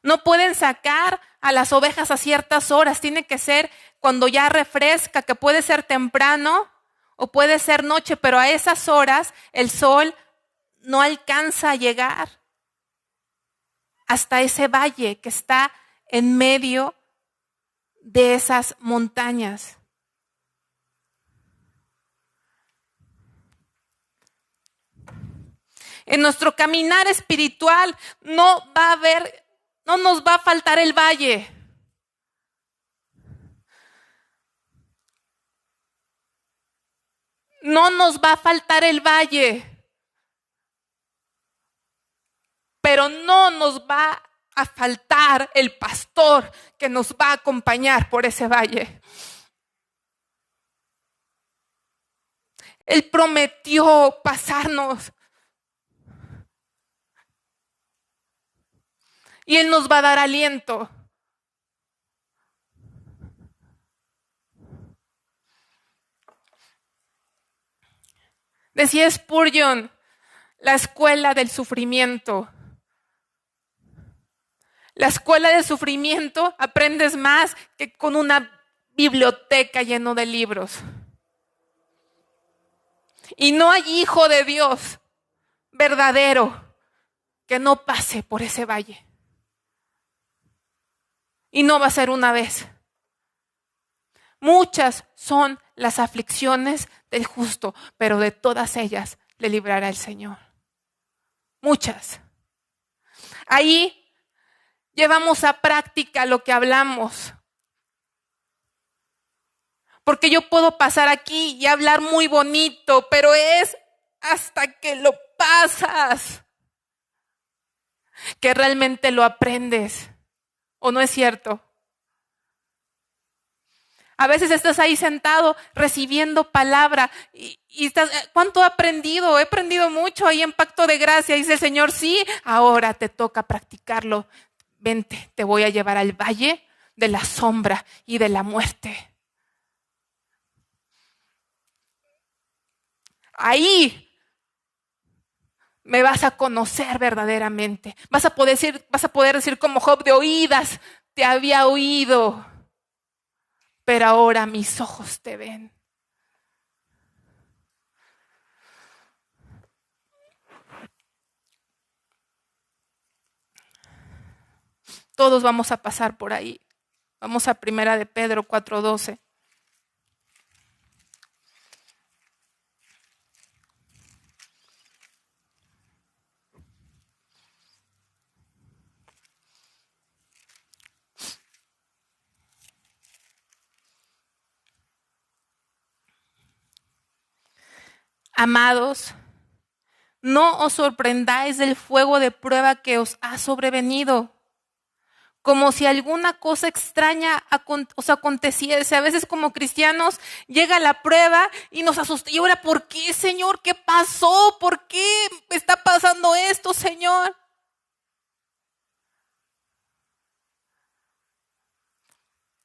No pueden sacar a las ovejas a ciertas horas. Tiene que ser cuando ya refresca, que puede ser temprano o puede ser noche, pero a esas horas el sol no alcanza a llegar hasta ese valle que está en medio de esas montañas. En nuestro caminar espiritual no nos va a faltar el valle. No nos va a faltar el valle. Pero no nos va a faltar el pastor que nos va a acompañar por ese valle. Él prometió pasarnos. Y Él nos va a dar aliento. Decía Spurgeon, la escuela del sufrimiento. La escuela del sufrimiento aprendes más que con una biblioteca llena de libros. Y no hay hijo de Dios verdadero que no pase por ese valle. Y no va a ser una vez. Muchas son las aflicciones del justo, pero de todas ellas le librará el Señor. Muchas. Ahí llevamos a práctica lo que hablamos. Porque yo puedo pasar aquí y hablar muy bonito, pero es hasta que lo pasas que realmente lo aprendes. ¿O no es cierto? A veces estás ahí sentado recibiendo palabra y estás, ¿cuánto he aprendido? He aprendido mucho ahí en Pacto de Gracia. Dice el Señor, sí, ahora te toca practicarlo. Vente, te voy a llevar al valle de la sombra y de la muerte. Ahí me vas a conocer verdaderamente. Vas a poder decir como Job, de oídas te había oído, pero ahora mis ojos te ven. Todos vamos a pasar por ahí. Vamos a 1 de Pedro 4:12. Amados, no os sorprendáis del fuego de prueba que os ha sobrevenido, como si alguna cosa extraña os aconteciese. A veces como cristianos llega la prueba y nos asusta. ¿Y ahora por qué, Señor? ¿Qué pasó? ¿Por qué está pasando esto, Señor?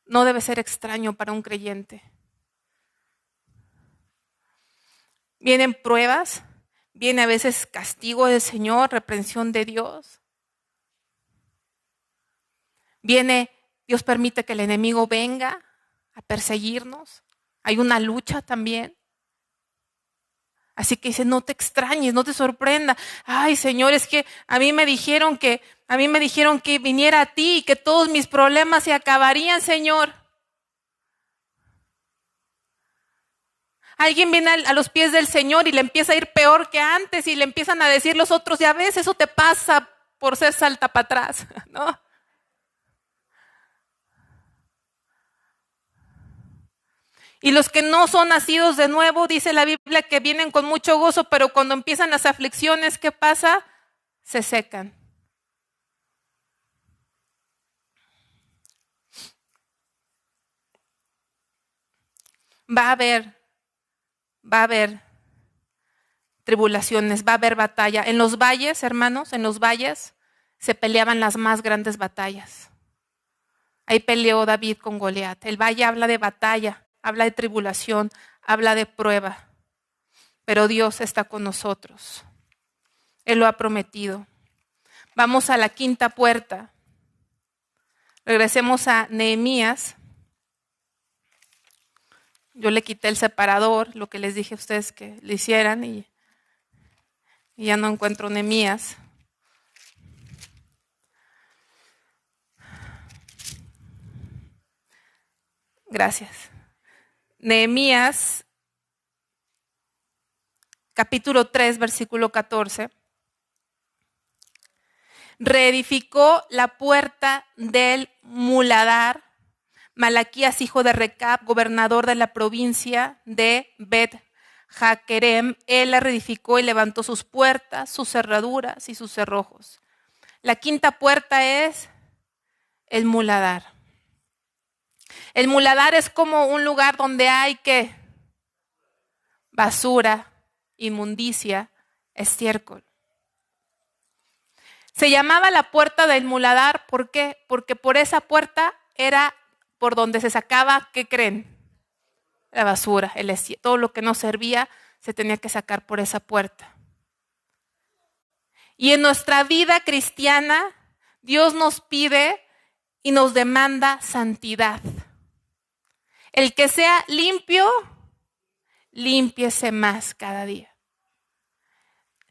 No debe ser extraño para un creyente. Vienen pruebas, viene a veces castigo del Señor, reprensión de Dios. Dios permite que el enemigo venga a perseguirnos. Hay una lucha también. Así que dice, no te extrañes, no te sorprenda. Ay, Señor, es que a mí me dijeron que viniera a ti y que todos mis problemas se acabarían, Señor. Alguien viene a los pies del Señor y le empieza a ir peor que antes y le empiezan a decir los otros, ya ves, eso te pasa por ser salta para atrás, ¿no? Y los que no son nacidos de nuevo, dice la Biblia, que vienen con mucho gozo, pero cuando empiezan las aflicciones, ¿qué pasa? Se secan. Va a haber tribulaciones, va a haber batalla. En los valles, hermanos, en los valles se peleaban las más grandes batallas. Ahí peleó David con Goliat. El valle habla de batalla, habla de tribulación, habla de prueba. Pero Dios está con nosotros. Él lo ha prometido. Vamos a la quinta puerta. Regresemos a Nehemías. Yo le quité el separador, lo que les dije a ustedes que le hicieran y ya no encuentro Nehemías. Gracias. Nehemías, capítulo 3, versículo 14. Reedificó la puerta del muladar. Malaquías, hijo de Recab, gobernador de la provincia de Bet-Jaquerem, él la reedificó y levantó sus puertas, sus cerraduras y sus cerrojos. La quinta puerta es el muladar. El muladar es como un lugar donde hay ¿qué? Basura, inmundicia, estiércol. Se llamaba la puerta del muladar, ¿por qué? Porque por esa puerta era por donde se sacaba, ¿qué creen? La basura, todo lo que no servía se tenía que sacar por esa puerta. Y en nuestra vida cristiana, Dios nos pide y nos demanda santidad. El que sea limpio, límpiese más cada día.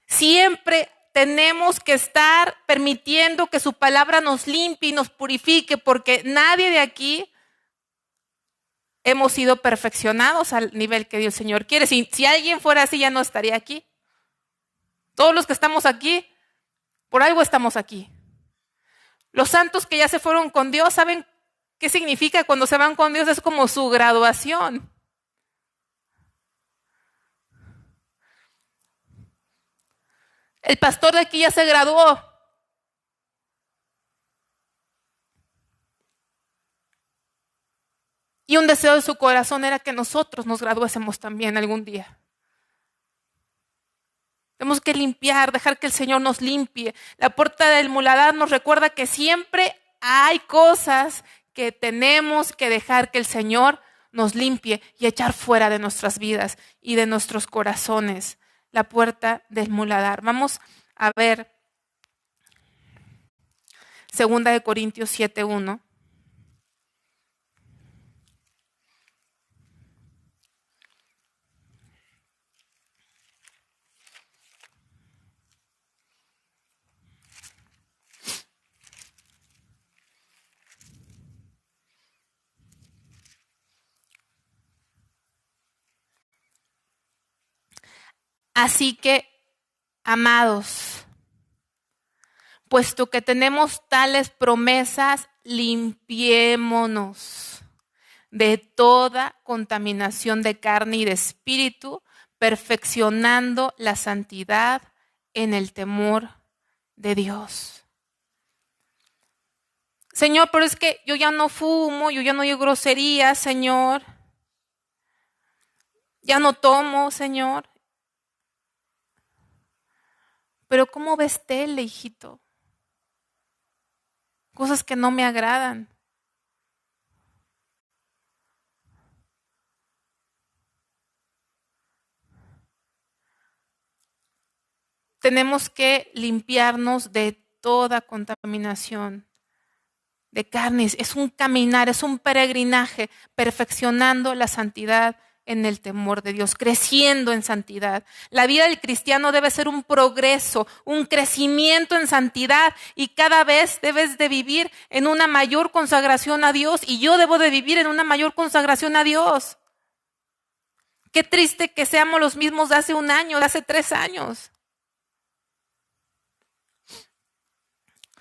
Siempre tenemos que estar permitiendo que su palabra nos limpie y nos purifique, porque nadie de aquí hemos sido perfeccionados al nivel que Dios Señor quiere. Si alguien fuera así, ya no estaría aquí. Todos los que estamos aquí, por algo estamos aquí. Los santos que ya se fueron con Dios, ¿saben qué significa cuando se van con Dios? Es como su graduación. El pastor de aquí ya se graduó. Y un deseo de su corazón era que nosotros nos graduásemos también algún día. Tenemos que limpiar, dejar que el Señor nos limpie. La puerta del muladar nos recuerda que siempre hay cosas que tenemos que dejar que el Señor nos limpie y echar fuera de nuestras vidas y de nuestros corazones. La puerta del muladar. Vamos a ver 2 Corintios 7:1. Así que, amados, puesto que tenemos tales promesas, limpiémonos de toda contaminación de carne y de espíritu, perfeccionando la santidad en el temor de Dios. Señor, pero es que yo ya no fumo, yo ya no digo groserías, Señor. Ya no tomo, Señor. Pero ¿cómo ves tele, hijito? Cosas que no me agradan. Tenemos que limpiarnos de toda contaminación de carnes. Es un caminar, es un peregrinaje, perfeccionando la santidad en el temor de Dios, creciendo en santidad. La vida del cristiano debe ser un progreso, un crecimiento en santidad, y cada vez debes de vivir en una mayor consagración a Dios, y yo debo de vivir en una mayor consagración a Dios. Qué triste que seamos los mismos de hace un año, de hace 3 años.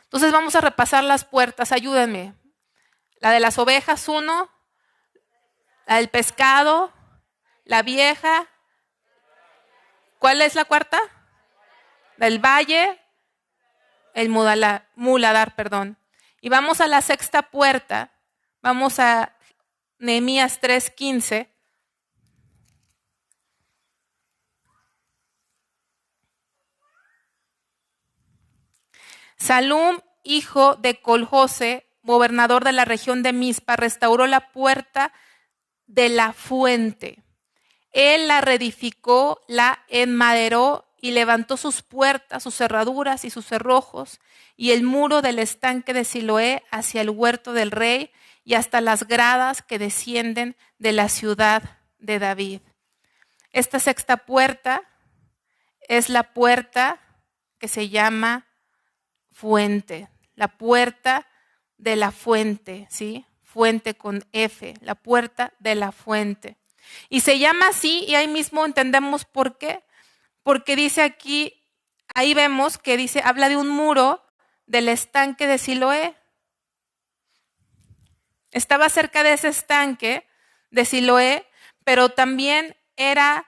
Entonces vamos a repasar las puertas, ayúdenme. La de las ovejas, 1, la del pescado, la vieja. ¿Cuál es la cuarta? Del valle, el muladar, perdón. Y vamos a la sexta puerta, vamos a Nehemías 3:15. Salum, hijo de Coljose, gobernador de la región de Mizpa, restauró la puerta de la fuente. Él la reedificó, la enmaderó y levantó sus puertas, sus cerraduras y sus cerrojos, y el muro del estanque de Siloé hacia el huerto del rey y hasta las gradas que descienden de la ciudad de David. Esta sexta puerta es la puerta que se llama fuente, la puerta de la fuente, ¿sí? Fuente con F, la puerta de la fuente. Y se llama así, y ahí mismo entendemos por qué. Porque dice aquí, ahí vemos que dice, habla de un muro del estanque de Siloé. Estaba cerca de ese estanque de Siloé, pero también era,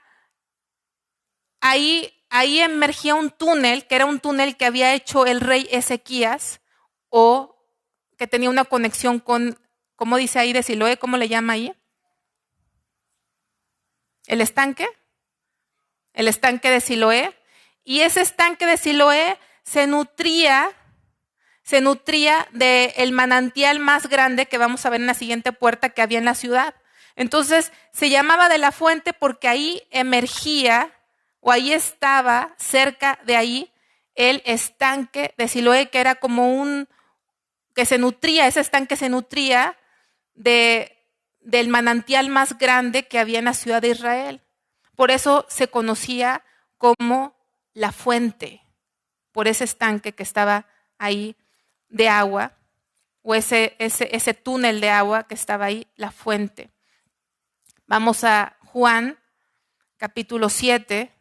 ahí emergía un túnel, que era un túnel que había hecho el rey Ezequías, o que tenía una conexión con, ¿cómo dice ahí de Siloé? ¿Cómo le llama ahí? ¿El estanque? El estanque de Siloé. Y ese estanque de Siloé se nutría del manantial más grande que vamos a ver en la siguiente puerta que había en la ciudad. Entonces se llamaba de la fuente porque ahí emergía, o ahí estaba, cerca de ahí, el estanque de Siloé, que era como que se nutría, ese estanque se nutría del manantial más grande que había en la ciudad de Israel. Por eso se conocía como la fuente, por ese estanque que estaba ahí de agua, o ese túnel de agua que estaba ahí, la fuente. Vamos a Juan, capítulo 7.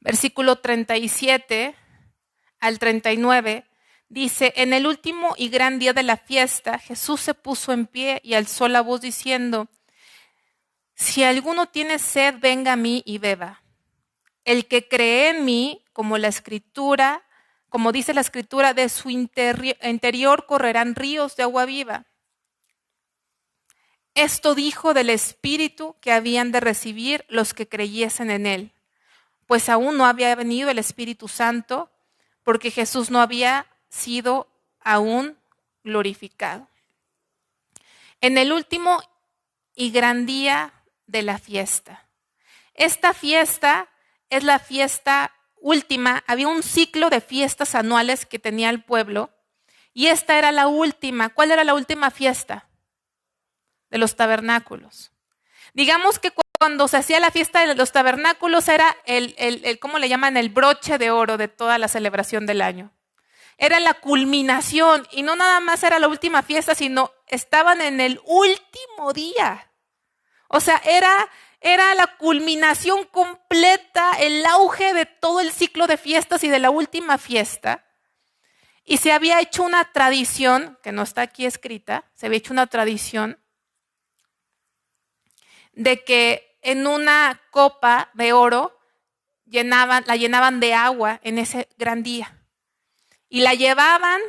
Versículo 37 al 39, dice, en el último y gran día de la fiesta, Jesús se puso en pie y alzó la voz diciendo, si alguno tiene sed, venga a mí y beba. El que cree en mí, como dice la Escritura, de su interior correrán ríos de agua viva. Esto dijo del Espíritu que habían de recibir los que creyesen en él, pues aún no había venido el Espíritu Santo, porque Jesús no había sido aún glorificado. En el último y gran día de la fiesta. Esta fiesta es la fiesta última. Había un ciclo de fiestas anuales que tenía el pueblo, y esta era la última. ¿Cuál era la última fiesta? De los tabernáculos. Digamos que cuando se hacía la fiesta de los tabernáculos era ¿cómo le llaman? El broche de oro de toda la celebración del año. Era la culminación, y no nada más era la última fiesta, sino estaban en el último día. O sea, era la culminación completa, el auge de todo el ciclo de fiestas y de la última fiesta. Y se había hecho una tradición, que no está aquí escrita, se había hecho una tradición de que en una copa de oro la llenaban de agua en ese gran día. Y la llevaban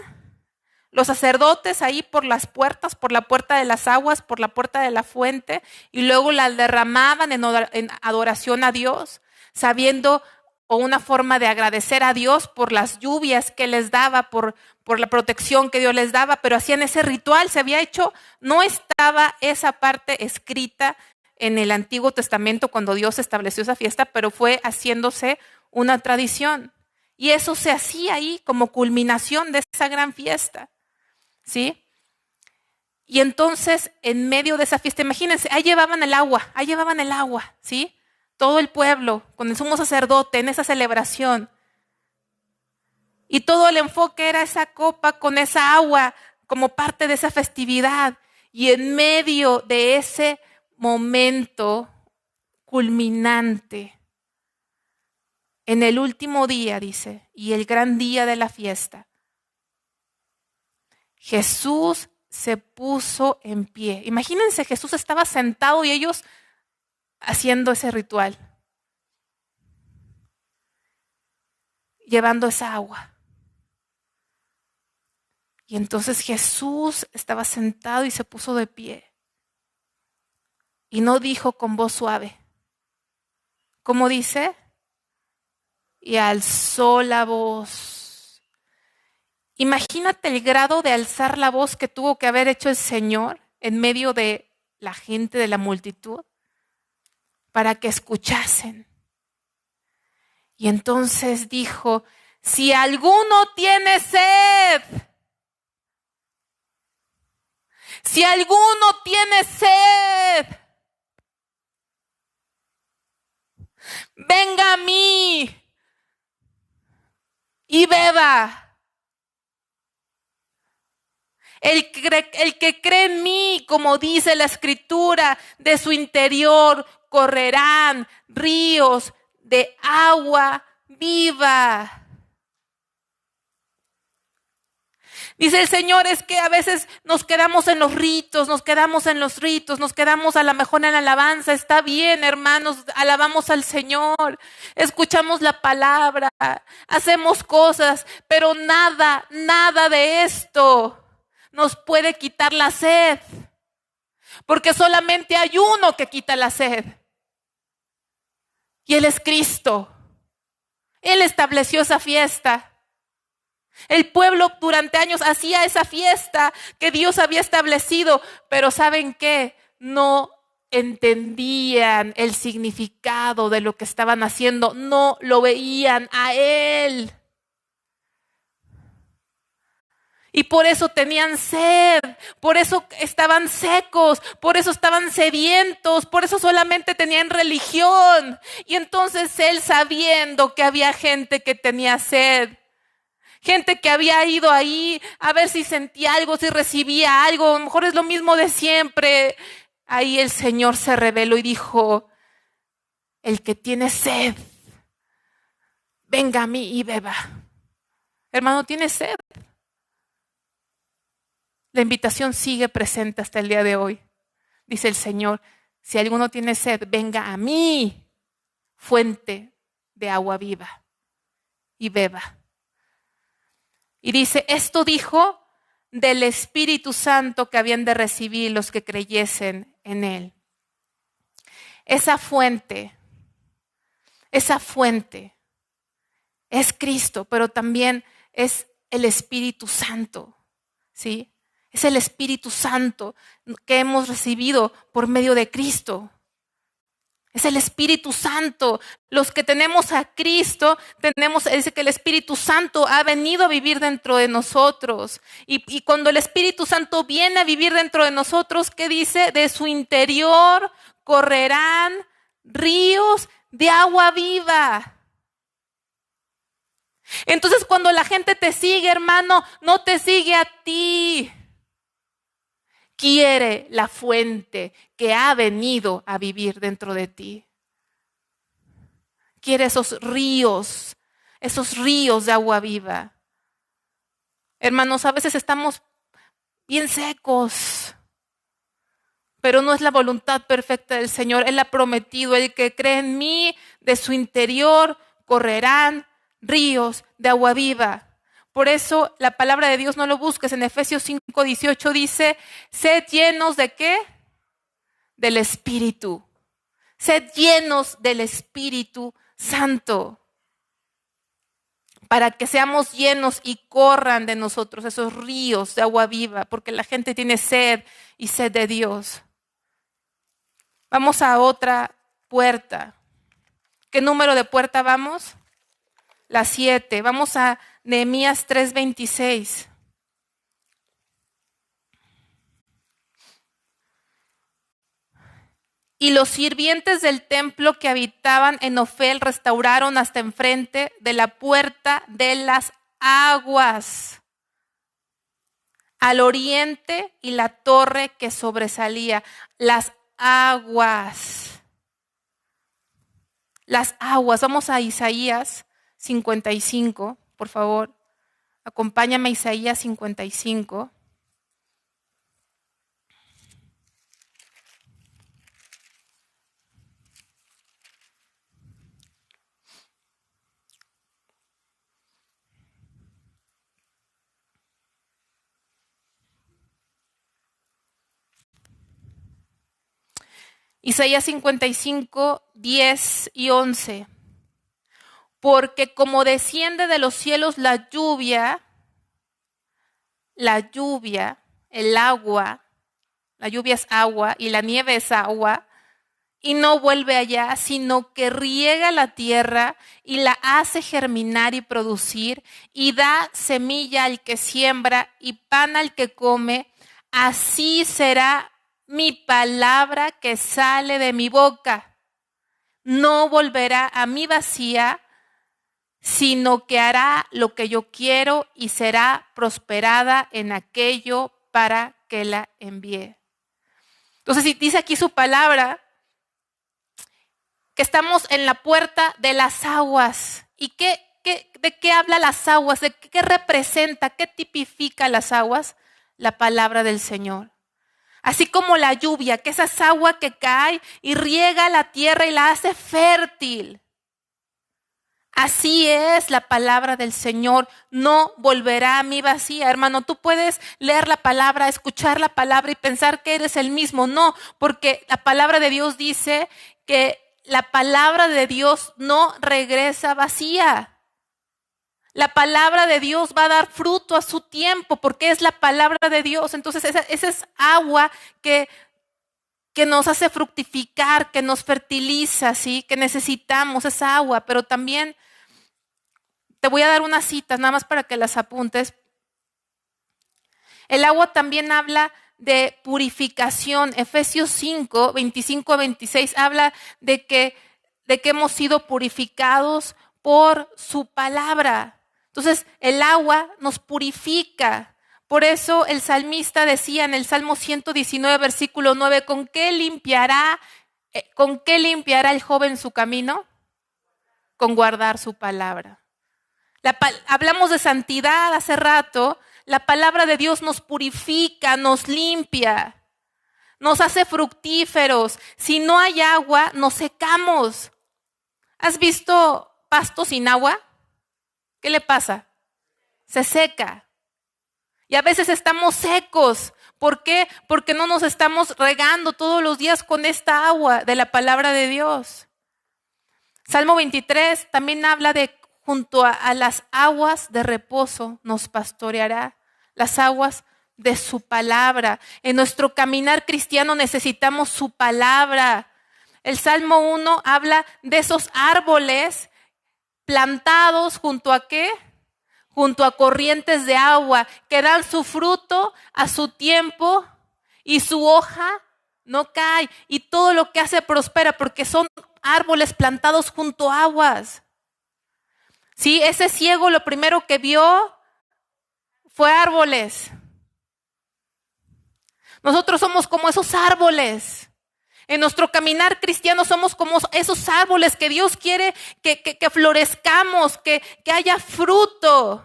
los sacerdotes ahí por las puertas, por la puerta de las aguas, por la puerta de la fuente, y luego la derramaban en adoración a Dios, sabiendo, o una forma de agradecer a Dios por las lluvias que les daba, por la protección que Dios les daba, pero hacían ese ritual, se había hecho, no estaba esa parte escrita en el Antiguo Testamento cuando Dios estableció esa fiesta, pero fue haciéndose una tradición. Y eso se hacía ahí como culminación de esa gran fiesta, ¿sí? Y entonces, en medio de esa fiesta, imagínense, ahí llevaban el agua, ¿sí? Todo el pueblo, con el sumo sacerdote en esa celebración. Y todo el enfoque era esa copa con esa agua como parte de esa festividad. Y en medio de ese momento culminante, en el último día, dice, y el gran día de la fiesta, Jesús se puso en pie. Imagínense, Jesús estaba sentado y ellos haciendo ese ritual, llevando esa agua. Y entonces Jesús estaba sentado y se puso de pie. Y no dijo con voz suave. ¿Cómo dice? Y alzó la voz. Imagínate el grado de alzar la voz que tuvo que haber hecho el Señor en medio de la gente, de la multitud, para que escuchasen. Y entonces dijo, si alguno tiene sed, si alguno tiene sed, venga a mí y beba. El que cree en mí, como dice la Escritura, de su interior correrán ríos de agua viva. Dice el Señor, es que a veces nos quedamos en los ritos, nos quedamos a lo mejor en la alabanza. Está bien, hermanos, alabamos al Señor, escuchamos la palabra, hacemos cosas, pero nada de esto nos puede quitar la sed, porque solamente hay uno que quita la sed, y Él es Cristo. Él estableció esa fiesta. El pueblo durante años hacía esa fiesta que Dios había establecido, pero ¿saben qué? No entendían el significado de lo que estaban haciendo, no lo veían a Él. Y por eso tenían sed, por eso estaban secos, por eso estaban sedientos, por eso solamente tenían religión. Y entonces Él, sabiendo que había gente que tenía sed, gente que había ido ahí a ver si sentía algo, si recibía algo, a lo mejor es lo mismo de siempre. Ahí el Señor se reveló y dijo, el que tiene sed, venga a mí y beba. Hermano, ¿tiene sed? La invitación sigue presente hasta el día de hoy. Dice el Señor, si alguno tiene sed, venga a mí, fuente de agua viva, y beba. Y dice, esto dijo del Espíritu Santo que habían de recibir los que creyesen en Él. Esa fuente es Cristo, pero también es el Espíritu Santo, ¿sí? Es el Espíritu Santo que hemos recibido por medio de Cristo. Es el Espíritu Santo. Los que tenemos a Cristo, dice que el Espíritu Santo ha venido a vivir dentro de nosotros. Y cuando el Espíritu Santo viene a vivir dentro de nosotros, ¿qué dice? De su interior correrán ríos de agua viva. Entonces cuando la gente te sigue, hermano, no te sigue a ti. Quiere la fuente que ha venido a vivir dentro de ti. Quiere esos ríos de agua viva. Hermanos, a veces estamos bien secos, pero no es la voluntad perfecta del Señor. Él ha prometido: el que cree en mí, de su interior correrán ríos de agua viva. Por eso la palabra de Dios no lo busques. En Efesios 5:18 dice: sed llenos ¿de qué? Del Espíritu. Sed llenos del Espíritu Santo, para que seamos llenos y corran de nosotros esos ríos de agua viva, porque la gente tiene sed y sed de Dios. Vamos a otra puerta. ¿Qué número de puerta vamos? La 7. Vamos a Nehemías 3:26. Y los sirvientes del templo que habitaban en Ofel restauraron hasta enfrente de la puerta de las aguas, al oriente, y la torre que sobresalía. Las aguas. Las aguas. Vamos a Isaías 55, por favor. Acompáñame a Isaías 55. Isaías 55, 10 y 11. Porque como desciende de los cielos la lluvia, el agua, la lluvia es agua y la nieve es agua, y no vuelve allá, sino que riega la tierra y la hace germinar y producir, y da semilla al que siembra y pan al que come, así será mi palabra que sale de mi boca. No volverá a mí vacía, sino que hará lo que yo quiero y será prosperada en aquello para que la envíe. Entonces, si dice aquí su palabra, que estamos en la puerta de las aguas. ¿Y de qué habla las aguas? ¿De qué representa? ¿Qué tipifica las aguas? La palabra del Señor. Así como la lluvia, que esa es agua que cae y riega la tierra y la hace fértil. Así es la palabra del Señor, no volverá a mí vacía. Hermano, tú puedes leer la palabra, escuchar la palabra y pensar que eres el mismo. No, porque la palabra de Dios dice que la palabra de Dios no regresa vacía. La palabra de Dios va a dar fruto a su tiempo porque es la palabra de Dios. Entonces esa es agua que nos hace fructificar, que nos fertiliza, ¿sí? Que necesitamos esa agua. Pero también te voy a dar unas citas nada más para que las apuntes. El agua también habla de purificación. Efesios 5, 25 a 26 habla de que hemos sido purificados por su palabra. Entonces, el agua nos purifica. Por eso el salmista decía en el Salmo 119, versículo 9, ¿con qué limpiará el joven su camino? Con guardar su palabra. Hablamos de santidad hace rato. La palabra de Dios nos purifica, nos limpia, nos hace fructíferos. Si no hay agua, nos secamos. ¿Has visto pasto sin agua? ¿Qué le pasa? Se seca. Y a veces estamos secos. ¿Por qué? Porque no nos estamos regando todos los días con esta agua de la palabra de Dios. Salmo 23 también habla de junto a las aguas de reposo nos pastoreará, las aguas de su palabra. En nuestro caminar cristiano necesitamos su palabra. El Salmo 1 habla de esos árboles plantados junto a ¿qué? Junto a corrientes de agua que dan su fruto a su tiempo y su hoja no cae y todo lo que hace prospera porque son árboles plantados junto a aguas. Sí, ese ciego lo primero que vio fue árboles. Nosotros somos como esos árboles. En nuestro caminar cristiano somos como esos árboles que Dios quiere que florezcamos, que haya fruto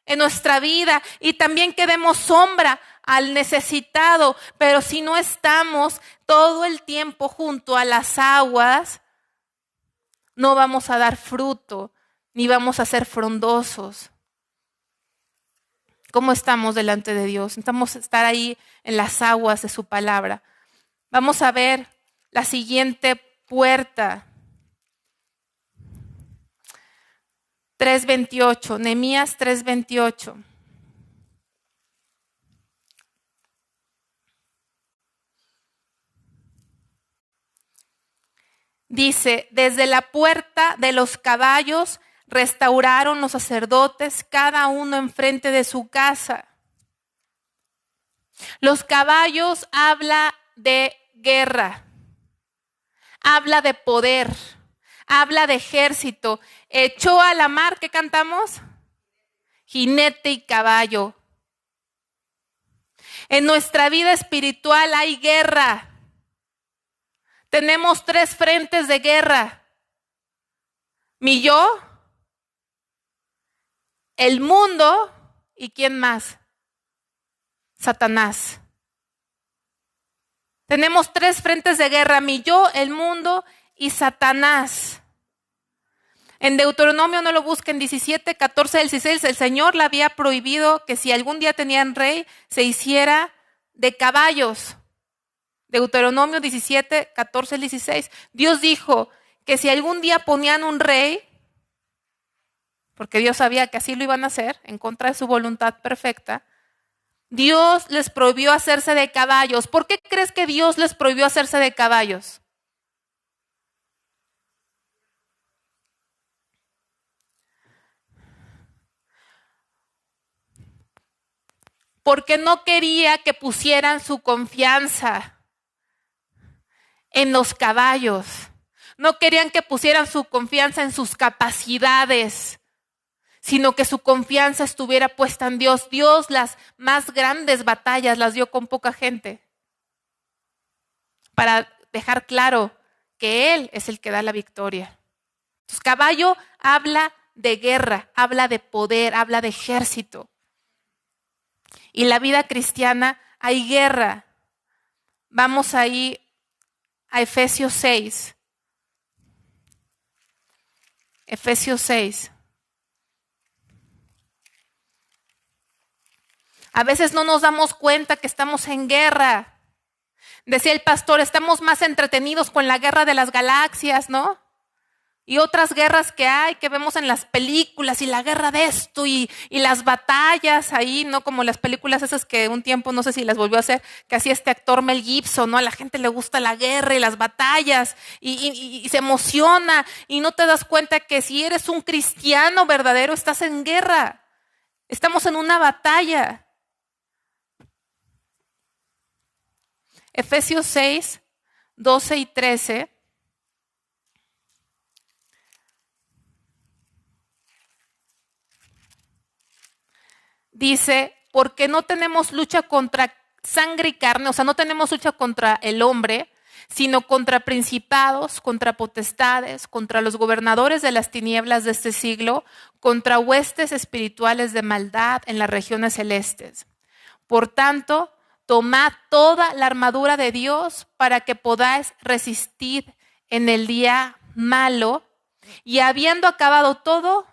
en nuestra vida y también que demos sombra al necesitado. Pero si no estamos todo el tiempo junto a las aguas, no vamos a dar fruto, ni vamos a ser frondosos. ¿Cómo estamos delante de Dios? Necesitamos estar ahí en las aguas de su palabra. Vamos a ver la siguiente puerta. 3:28, Nehemías 3:28. Dice, desde la puerta de los caballos restauraron los sacerdotes, cada uno enfrente de su casa. Los caballos habla de guerra, habla de poder, habla de ejército. Echó a la mar, ¿qué cantamos? Jinete y caballo. En nuestra vida espiritual hay guerra. Tenemos 3 frentes de guerra. Mi yo, el mundo y ¿quién más? Satanás. Tenemos 3 frentes de guerra, mi yo, el mundo y Satanás. En Deuteronomio, no lo busquen, 17, 14, 16, el Señor le había prohibido que si algún día tenían rey, se hiciera de caballos. Deuteronomio 17, 14, 16. Dios dijo que si algún día ponían un rey, porque Dios sabía que así lo iban a hacer, en contra de su voluntad perfecta, Dios les prohibió hacerse de caballos. ¿Por qué crees que Dios les prohibió hacerse de caballos? Porque no quería que pusieran su confianza en los caballos. No querían que pusieran su confianza en sus capacidades, sino que su confianza estuviera puesta en Dios. Dios las más grandes batallas las dio con poca gente, para dejar claro que Él es el que da la victoria. Entonces, caballo habla de guerra, habla de poder, habla de ejército. Y la vida cristiana hay guerra. Vamos ahí a Efesios 6. Efesios 6. A veces no nos damos cuenta que estamos en guerra. Decía el pastor, estamos más entretenidos con la guerra de las galaxias, ¿no? Y otras guerras que hay, que vemos en las películas, y la guerra de esto, y las batallas ahí, ¿no? Como las películas esas que un tiempo, no sé si las volvió a hacer, que hacía este actor Mel Gibson, ¿no? A la gente le gusta la guerra y las batallas, y se emociona, y no te das cuenta que si eres un cristiano verdadero, estás en guerra. Estamos en una batalla. Efesios 6, 12 y 13. Dice, porque no tenemos lucha contra sangre y carne, o sea, no tenemos lucha contra el hombre, sino contra principados, contra potestades, contra los gobernadores de las tinieblas de este siglo, contra huestes espirituales de maldad en las regiones celestes. Por tanto, tomad toda la armadura de Dios para que podáis resistir en el día malo y habiendo acabado todo,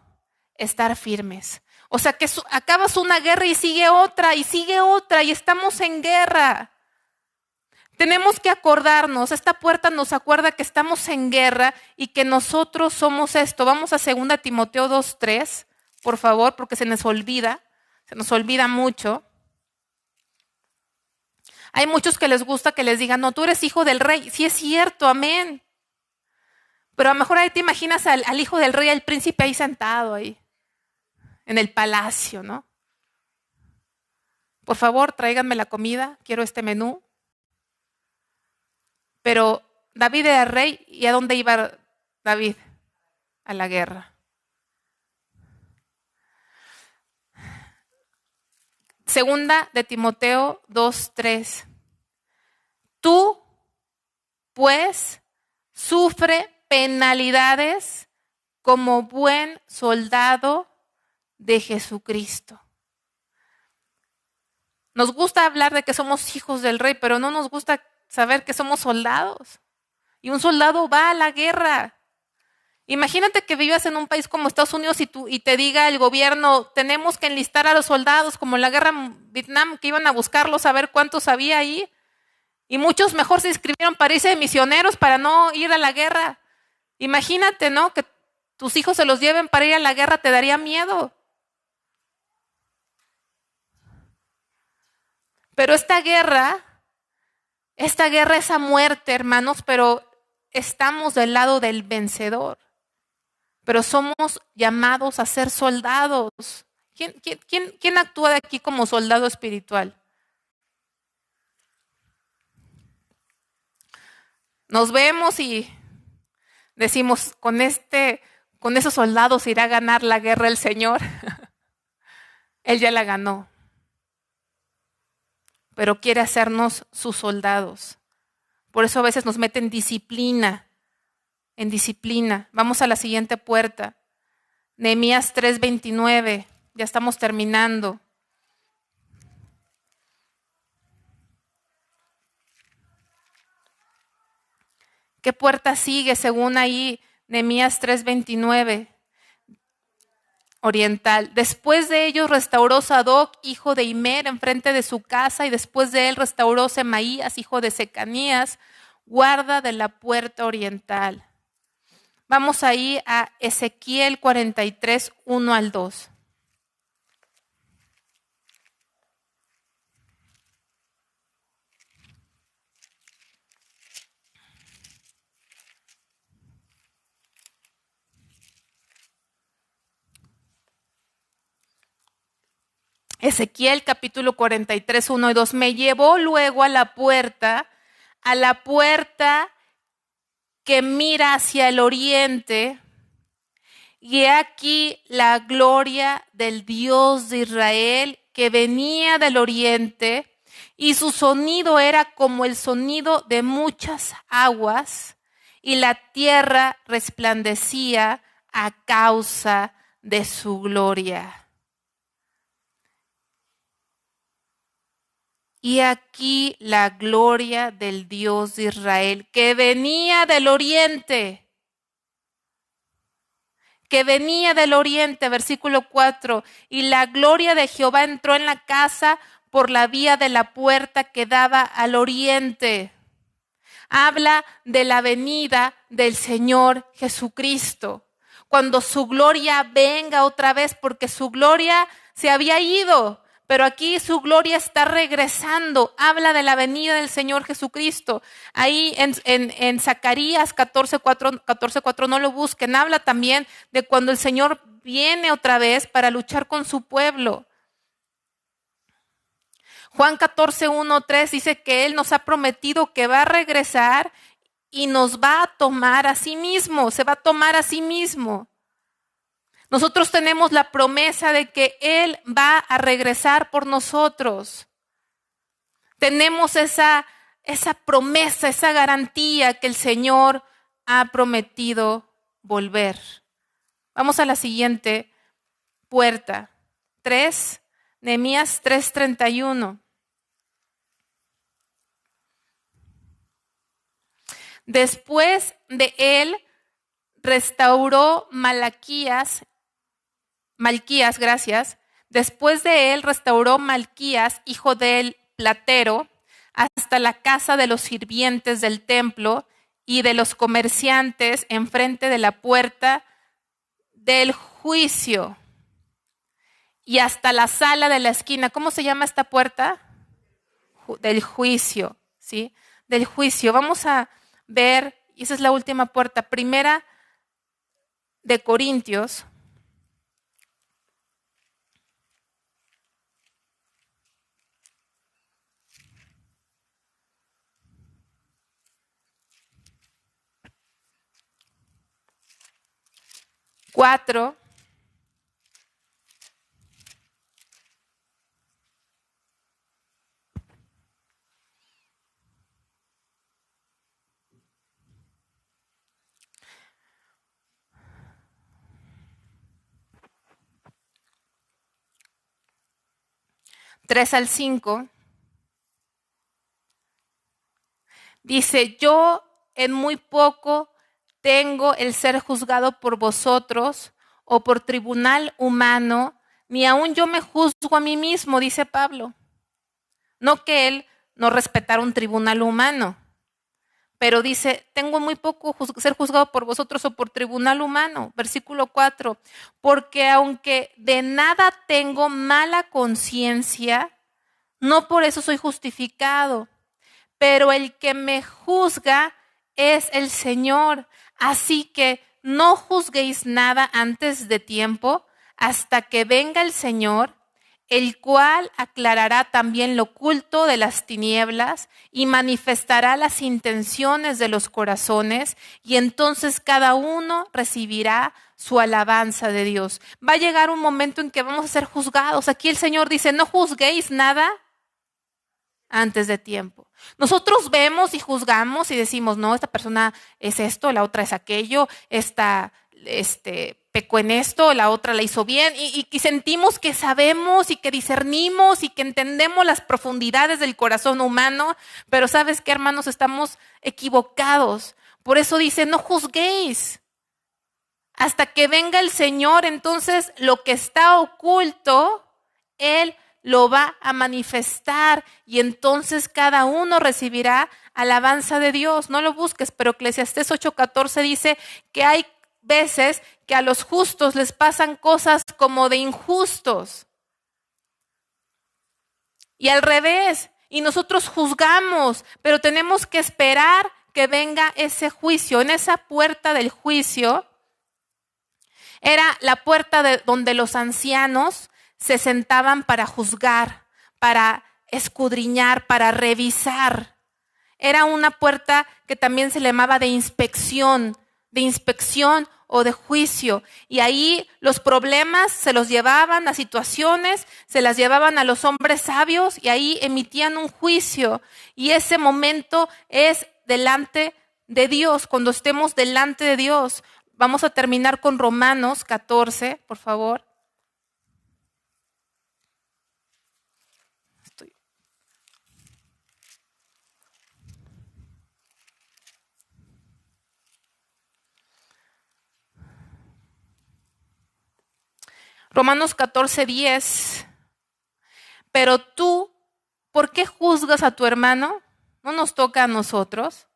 estar firmes. O sea que acabas una guerra y sigue otra y estamos en guerra. Tenemos que acordarnos, esta puerta nos acuerda que estamos en guerra y que nosotros somos esto. Vamos a 2 Timoteo 2:3, por favor, porque se nos olvida mucho. Hay muchos que les gusta que les digan, no, tú eres hijo del rey. Sí es cierto, amén. Pero a lo mejor ahí te imaginas al hijo del rey, al príncipe ahí sentado ahí, en el palacio, ¿no? Por favor, tráiganme la comida, quiero este menú. Pero David era rey, ¿y a dónde iba David? A la guerra. Segunda de Timoteo 2:3. Tú, pues, sufre penalidades como buen soldado de Jesucristo. Nos gusta hablar de que somos hijos del rey, pero no nos gusta saber que somos soldados. Y un soldado va a la guerra. Imagínate que vivas en un país como Estados Unidos y te diga el gobierno, tenemos que enlistar a los soldados como en la guerra en Vietnam, que iban a buscarlos a ver cuántos había ahí. Y muchos mejor se inscribieron para irse de misioneros para no ir a la guerra. Imagínate, ¿no? Que tus hijos se los lleven para ir a la guerra, te daría miedo. Pero esta guerra es a muerte, hermanos, pero estamos del lado del vencedor. Pero somos llamados a ser soldados. ¿Quién actúa de aquí como soldado espiritual? Nos vemos y decimos, con esos soldados irá a ganar la guerra el Señor. Él ya la ganó. Pero quiere hacernos sus soldados. Por eso a veces nos mete en disciplina. Vamos a la siguiente puerta. Nehemías 3:29. Ya estamos terminando. ¿Qué puerta sigue según ahí Nehemías 3:29? Oriental. Después de ellos restauró Sadoc, hijo de Imer, enfrente de su casa, y después de él restauró Semaías, hijo de Secanías, guarda de la puerta oriental. Vamos ahí a Ezequiel 43, 1 al 2. Ezequiel capítulo 43, 1 y 2. Me llevó luego a la puerta que mira hacia el oriente, y he aquí la gloria del Dios de Israel que venía del oriente, y su sonido era como el sonido de muchas aguas, y la tierra resplandecía a causa de su gloria. Y aquí la gloria del Dios de Israel, que venía del oriente. Versículo 4. Y la gloria de Jehová entró en la casa por la vía de la puerta que daba al oriente. Habla de la venida del Señor Jesucristo. Cuando su gloria venga otra vez, porque su gloria se había ido. Pero aquí su gloria está regresando. Habla de la venida del Señor Jesucristo. Ahí en Zacarías 14:4, no lo busquen. Habla también de cuando el Señor viene otra vez para luchar con su pueblo. Juan 14:1-3 dice que Él nos ha prometido que va a regresar y nos va a tomar a sí mismo. Se va a tomar a sí mismo. Nosotros tenemos la promesa de que Él va a regresar por nosotros. Tenemos esa promesa, esa garantía que el Señor ha prometido volver. Vamos a la siguiente puerta. Nehemías 3:31. Después de él restauró Malquías, Después de él restauró Malquías, hijo del platero, hasta la casa de los sirvientes del templo y de los comerciantes enfrente de la puerta del juicio y hasta la sala de la esquina. ¿Cómo se llama esta puerta? Del juicio, ¿sí? Del juicio. Vamos a ver, y esa es la última puerta, Primera de Corintios. 3 al 5, dice, yo en muy poco tengo el ser juzgado por vosotros o por tribunal humano, ni aun yo me juzgo a mí mismo, dice Pablo. No que él no respetara un tribunal humano, pero dice, tengo muy poco ser juzgado por vosotros o por tribunal humano. Versículo 4, porque aunque de nada tengo mala conciencia, no por eso soy justificado, pero el que me juzga es el Señor. Así que no juzguéis nada antes de tiempo, hasta que venga el Señor, el cual aclarará también lo oculto de las tinieblas y manifestará las intenciones de los corazones, y entonces cada uno recibirá su alabanza de Dios. Va a llegar un momento en que vamos a ser juzgados. Aquí el Señor dice, no juzguéis nada antes de tiempo. Nosotros vemos y juzgamos y decimos, no, esta persona es esto, la otra es aquello, esta pecó en esto, la otra la hizo bien, y sentimos que sabemos y que discernimos y que entendemos las profundidades del corazón humano, pero ¿sabes qué, hermanos? Estamos equivocados. Por eso dice, no juzguéis hasta que venga el Señor. Entonces lo que está oculto, Él lo va a manifestar, y entonces cada uno recibirá alabanza de Dios. No lo busques, pero Eclesiastés 8:14 dice que hay veces que a los justos les pasan cosas como de injustos. Y al revés, y nosotros juzgamos, pero tenemos que esperar que venga ese juicio. En esa puerta del juicio era la puerta de donde los ancianos se sentaban para juzgar, para escudriñar, para revisar. Era una puerta que también se le llamaba de inspección o de juicio. Y ahí los problemas se los llevaban, las situaciones se las llevaban a los hombres sabios, y ahí emitían un juicio. Y ese momento es delante de Dios, cuando estemos delante de Dios. Vamos a terminar con Romanos 14, por favor. Romanos 14:10. Pero tú, ¿por qué juzgas a tu hermano? ¿No nos toca a nosotros?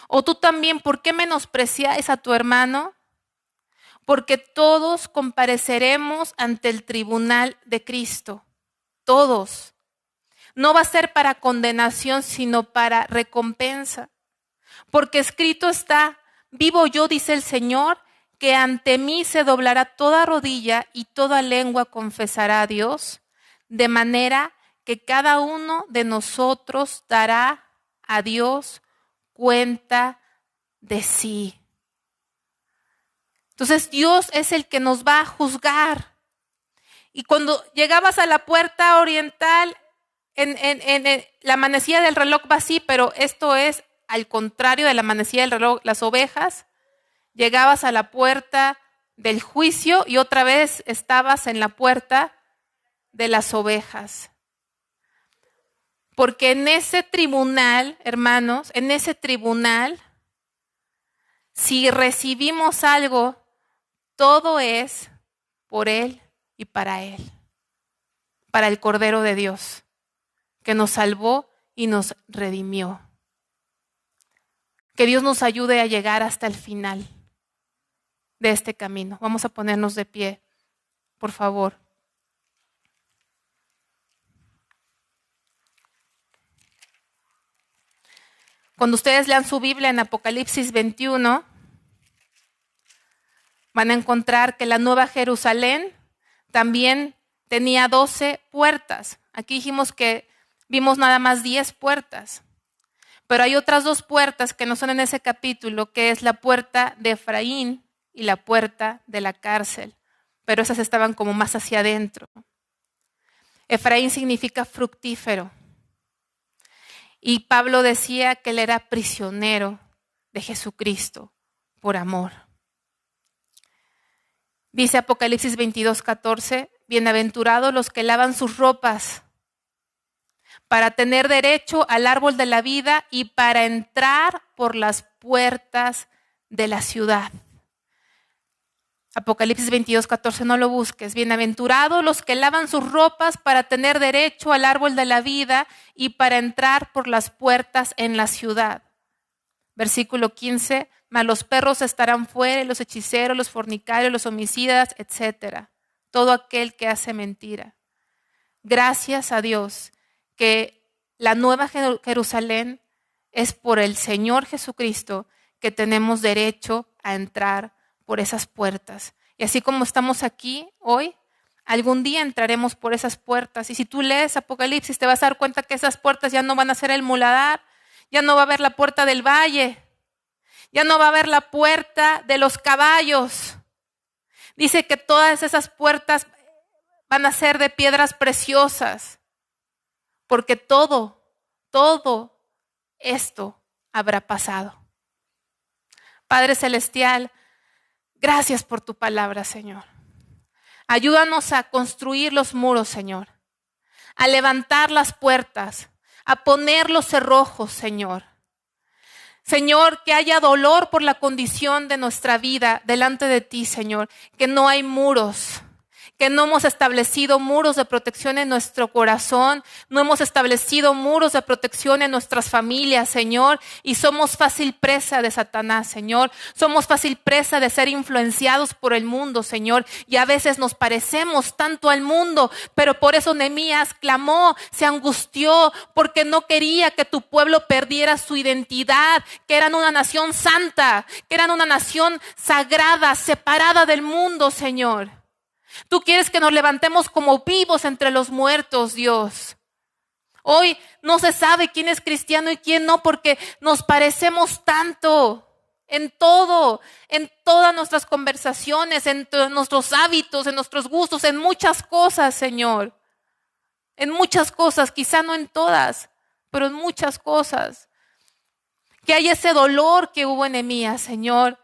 O tú también, ¿por qué menospreciáis a tu hermano? Porque todos compareceremos ante el tribunal de Cristo. Todos. No va a ser para condenación, sino para recompensa. Porque escrito está, vivo yo, dice el Señor, que ante mí se doblará toda rodilla y toda lengua confesará a Dios, de manera que cada uno de nosotros dará a Dios cuenta de sí. Entonces Dios es el que nos va a juzgar. Y cuando llegabas a la puerta oriental, en la manecilla del reloj va así, pero esto es al contrario de la manecilla del reloj, las ovejas. Llegabas a la puerta del juicio y otra vez estabas en la puerta de las ovejas. Porque en ese tribunal, hermanos, en ese tribunal, si recibimos algo, todo es por Él y para Él, para el Cordero de Dios, que nos salvó y nos redimió. Que Dios nos ayude a llegar hasta el final de este camino. Vamos a ponernos de pie, por favor. Cuando ustedes lean su Biblia en Apocalipsis 21, van a encontrar que la Nueva Jerusalén también tenía 12 puertas. Aquí dijimos que vimos nada más 10 puertas. Pero hay otras 2 puertas que no son en ese capítulo, que es la puerta de Efraín y la puerta de la cárcel. Pero esas estaban como más hacia adentro. Efraín significa fructífero. Y Pablo decía que él era prisionero de Jesucristo por amor. Dice Apocalipsis 22:14, bienaventurados los que lavan sus ropas para tener derecho al árbol de la vida y para entrar por las puertas de la ciudad. Apocalipsis 22:14, no lo busques. Bienaventurados los que lavan sus ropas para tener derecho al árbol de la vida y para entrar por las puertas en la ciudad. Versículo 15, mas los perros estarán fuera, y los hechiceros, los fornicarios, los homicidas, etc. Todo aquel que hace mentira. Gracias a Dios que la nueva Jerusalén es por el Señor Jesucristo que tenemos derecho a entrar por esas puertas. Y así como estamos aquí hoy, algún día entraremos por esas puertas. Y si tú lees Apocalipsis, te vas a dar cuenta que esas puertas ya no van a ser el muladar, ya no va a haber la puerta del valle, ya no va a haber la puerta de los caballos. Dice que todas esas puertas van a ser de piedras preciosas, porque todo esto habrá pasado. Padre Celestial, gracias por tu palabra, Señor. Ayúdanos a construir los muros, Señor, a levantar las puertas, a poner los cerrojos, Señor. Señor, que haya dolor por la condición de nuestra vida delante de ti, Señor, que no hay muros, que no hemos establecido muros de protección en nuestro corazón, no hemos establecido muros de protección en nuestras familias, Señor, y somos fácil presa de Satanás, Señor. Somos fácil presa de ser influenciados por el mundo, Señor, y a veces nos parecemos tanto al mundo, pero por eso Nehemías clamó, se angustió, porque no quería que tu pueblo perdiera su identidad, que eran una nación santa, que eran una nación sagrada, separada del mundo, Señor. Tú quieres que nos levantemos como vivos entre los muertos, Dios. Hoy no se sabe quién es cristiano y quién no, porque nos parecemos tanto en todo, en todas nuestras conversaciones, en nuestros hábitos, en nuestros gustos, en muchas cosas, Señor. En muchas cosas, quizá no en todas, pero en muchas cosas. Que hay ese dolor que hubo en Nehemías, Señor.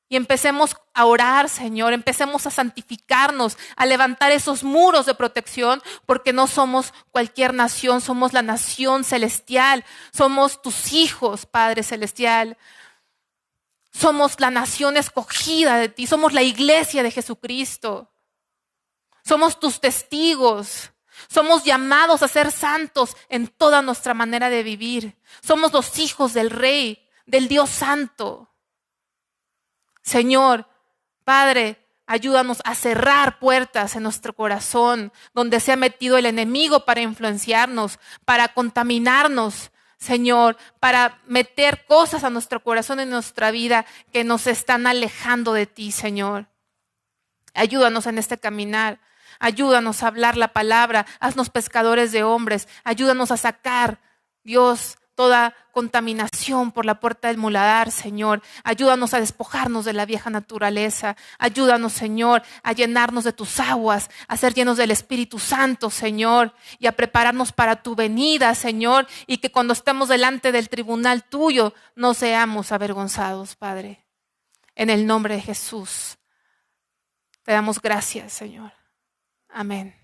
Y empecemos a orar, Señor, empecemos a santificarnos, a levantar esos muros de protección, porque no somos cualquier nación, somos la nación celestial, somos tus hijos, Padre Celestial. Somos la nación escogida de ti, somos la iglesia de Jesucristo. Somos tus testigos, somos llamados a ser santos en toda nuestra manera de vivir. Somos los hijos del Rey, del Dios Santo. Señor, Padre, ayúdanos a cerrar puertas en nuestro corazón donde se ha metido el enemigo para influenciarnos, para contaminarnos, Señor, para meter cosas a nuestro corazón en nuestra vida que nos están alejando de ti, Señor. Ayúdanos en este caminar, ayúdanos a hablar la palabra, haznos pescadores de hombres, ayúdanos a sacar, Dios, toda contaminación por la puerta del muladar, Señor. Ayúdanos a despojarnos de la vieja naturaleza. Ayúdanos, Señor, a llenarnos de tus aguas, a ser llenos del Espíritu Santo, Señor, y a prepararnos para tu venida, Señor, y que cuando estemos delante del tribunal tuyo no seamos avergonzados, Padre. En el nombre de Jesús, te damos gracias, Señor. Amén.